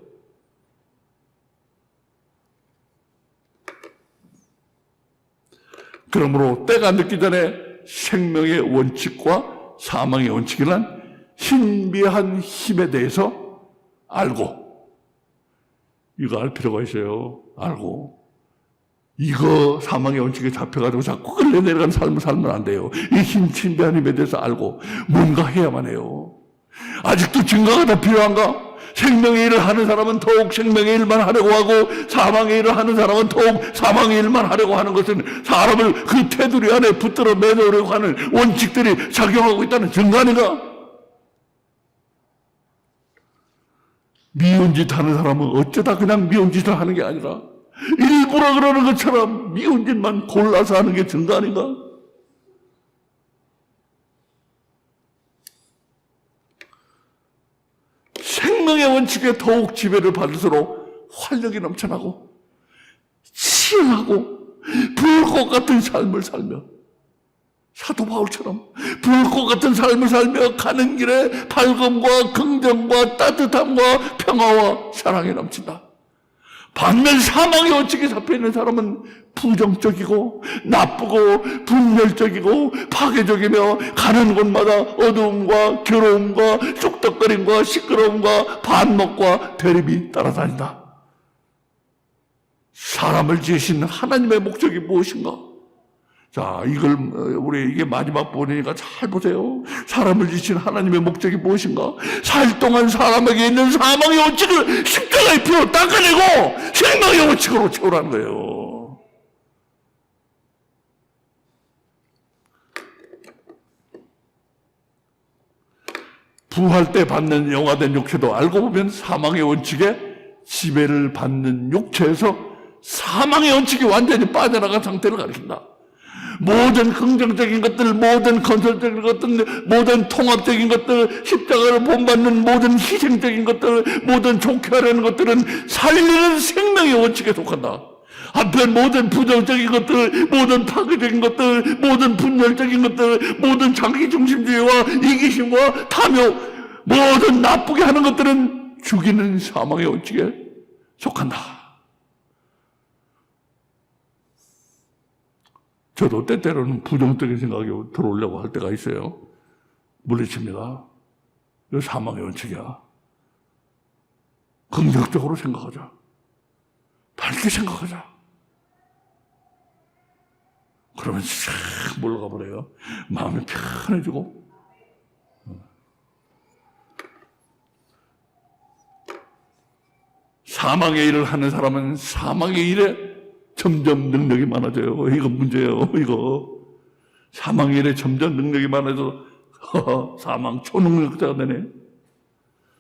그러므로 때가 늦기 전에 생명의 원칙과 사망의 원칙이란 신비한 힘에 대해서 알고, 이거 알 필요가 있어요. 알고. 이거 사망의 원칙에 잡혀가지고 자꾸 끌려내려가는 삶을 살면 안 돼요. 이 신비한 힘에 대해서 알고 뭔가 해야만 해요. 아직도 증거가 더 필요한가? 생명의 일을 하는 사람은 더욱 생명의 일만 하려고 하고, 사망의 일을 하는 사람은 더욱 사망의 일만 하려고 하는 것은 사람을 그 테두리 안에 붙들어 매놓으려고 하는 원칙들이 작용하고 있다는 증거 아닌가? 미운 짓 하는 사람은 어쩌다 그냥 미운 짓을 하는 게 아니라 일부러 그러는 것처럼 미운 짓만 골라서 하는 게 증거 아닌가? 생명의 원칙에 더욱 지배를 받을수록 활력이 넘쳐나고 치열하고 불꽃 같은 삶을 살며, 사도 바울처럼 불꽃 같은 삶을 살며 가는 길에 밝음과 긍정과 따뜻함과 평화와 사랑이 넘친다. 반면 사망의 원칙에 잡혀있는 사람은 부정적이고 나쁘고 분열적이고 파괴적이며 가는 곳마다 어두움과 괴로움과 쑥덕거림과 시끄러움과 반목과 대립이 따라다닌다. 사람을 지으신 하나님의 목적이 무엇인가? 자, 이걸 우리 이게 마지막 부분이니까 잘 보세요. 사람을 지으신 하나님의 목적이 무엇인가? 살 동안 사람에게 있는 사망의 원칙을 십자가의 피로 닦아내고 생명의 원칙으로 채우라는 거예요. 부활 때 받는 영화된 육체도 알고 보면 사망의 원칙에 지배를 받는 육체에서 사망의 원칙이 완전히 빠져나간 상태를 가리킨다. 모든 긍정적인 것들, 모든 건설적인 것들, 모든 통합적인 것들, 십자가를 본받는 모든 희생적인 것들, 모든 좋게 하려는 것들은 살리는 생명의 원칙에 속한다. 한편 모든 부정적인 것들, 모든 파괴적인 것들, 모든 분열적인 것들, 모든 자기중심주의와 이기심과 탐욕, 모든 나쁘게 하는 것들은 죽이는 사망의 원칙에 속한다. 저도 때때로는 부정적인 생각이 들어오려고 할 때가 있어요. 물리칩니다. 이거 사망의 원칙이야. 긍정적으로 생각하자. 밝게 생각하자. 그러면 싹 물러가 버려요. 마음이 편해지고. 사망의 일을 하는 사람은 사망의 일에 점점 능력이 많아져요. 이거 문제예요. 이거 사망의 일에 점점 능력이 많아져 사망 초능력자가 되네.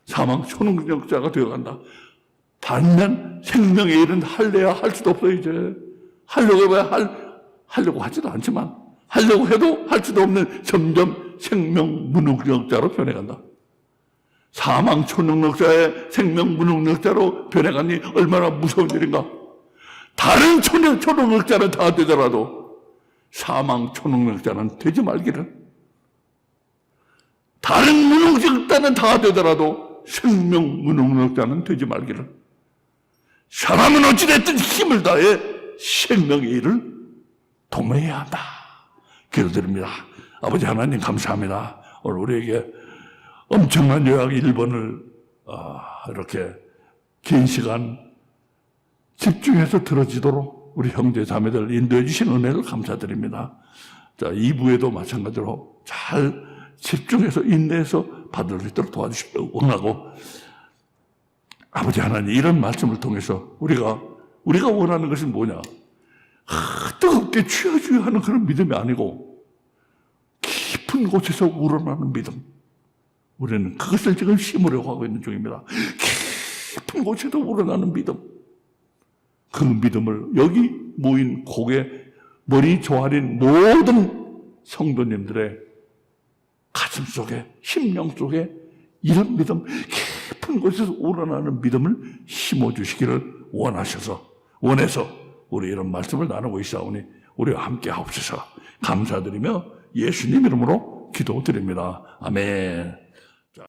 사망 초능력자가 되어간다. 반면 생명의 일은 할래야 할 수도 없어. 이제 하려고 해봐야 하려고 하지도 않지만 하려고 해도 할 수도 없는 점점 생명 무능력자로 변해간다. 사망 초능력자의 생명 무능력자로 변해가니 얼마나 무서운 일인가. 다른 초능력자는 다 되더라도 사망 초능력자는 되지 말기를. 다른 무능력자는 다 되더라도 생명 무능력자는 되지 말기를. 사람은 어찌됐든 힘을 다해 생명의 일을 도모해야 한다. 기도드립니다. 아버지 하나님 감사합니다. 오늘 우리에게 엄청난 요약 1번을 이렇게 긴 시간 집중해서 들어지도록 우리 형제 자매들 인도해 주신 은혜를 감사드립니다. 자, 2부에도 마찬가지로 잘 집중해서 인내해서 받을 수 있도록 도와주시기를 원하고, 아버지 하나님 이런 말씀을 통해서 우리가 원하는 것이 뭐냐? 뜨겁게 취해줘야 하는 그런 믿음이 아니고 깊은 곳에서 우러나는 믿음. 우리는 그것을 지금 심으려고 하고 있는 중입니다. 깊은 곳에서 우러나는 믿음. 그 믿음을 여기 모인 고개 머리 조아린 모든 성도님들의 가슴 속에, 심령 속에 이런 믿음, 깊은 곳에서 우러나는 믿음을 심어주시기를 원해서 우리 이런 말씀을 나누고 있사오니 우리와 함께 하옵소서. 감사드리며 예수님 이름으로 기도드립니다. 아멘.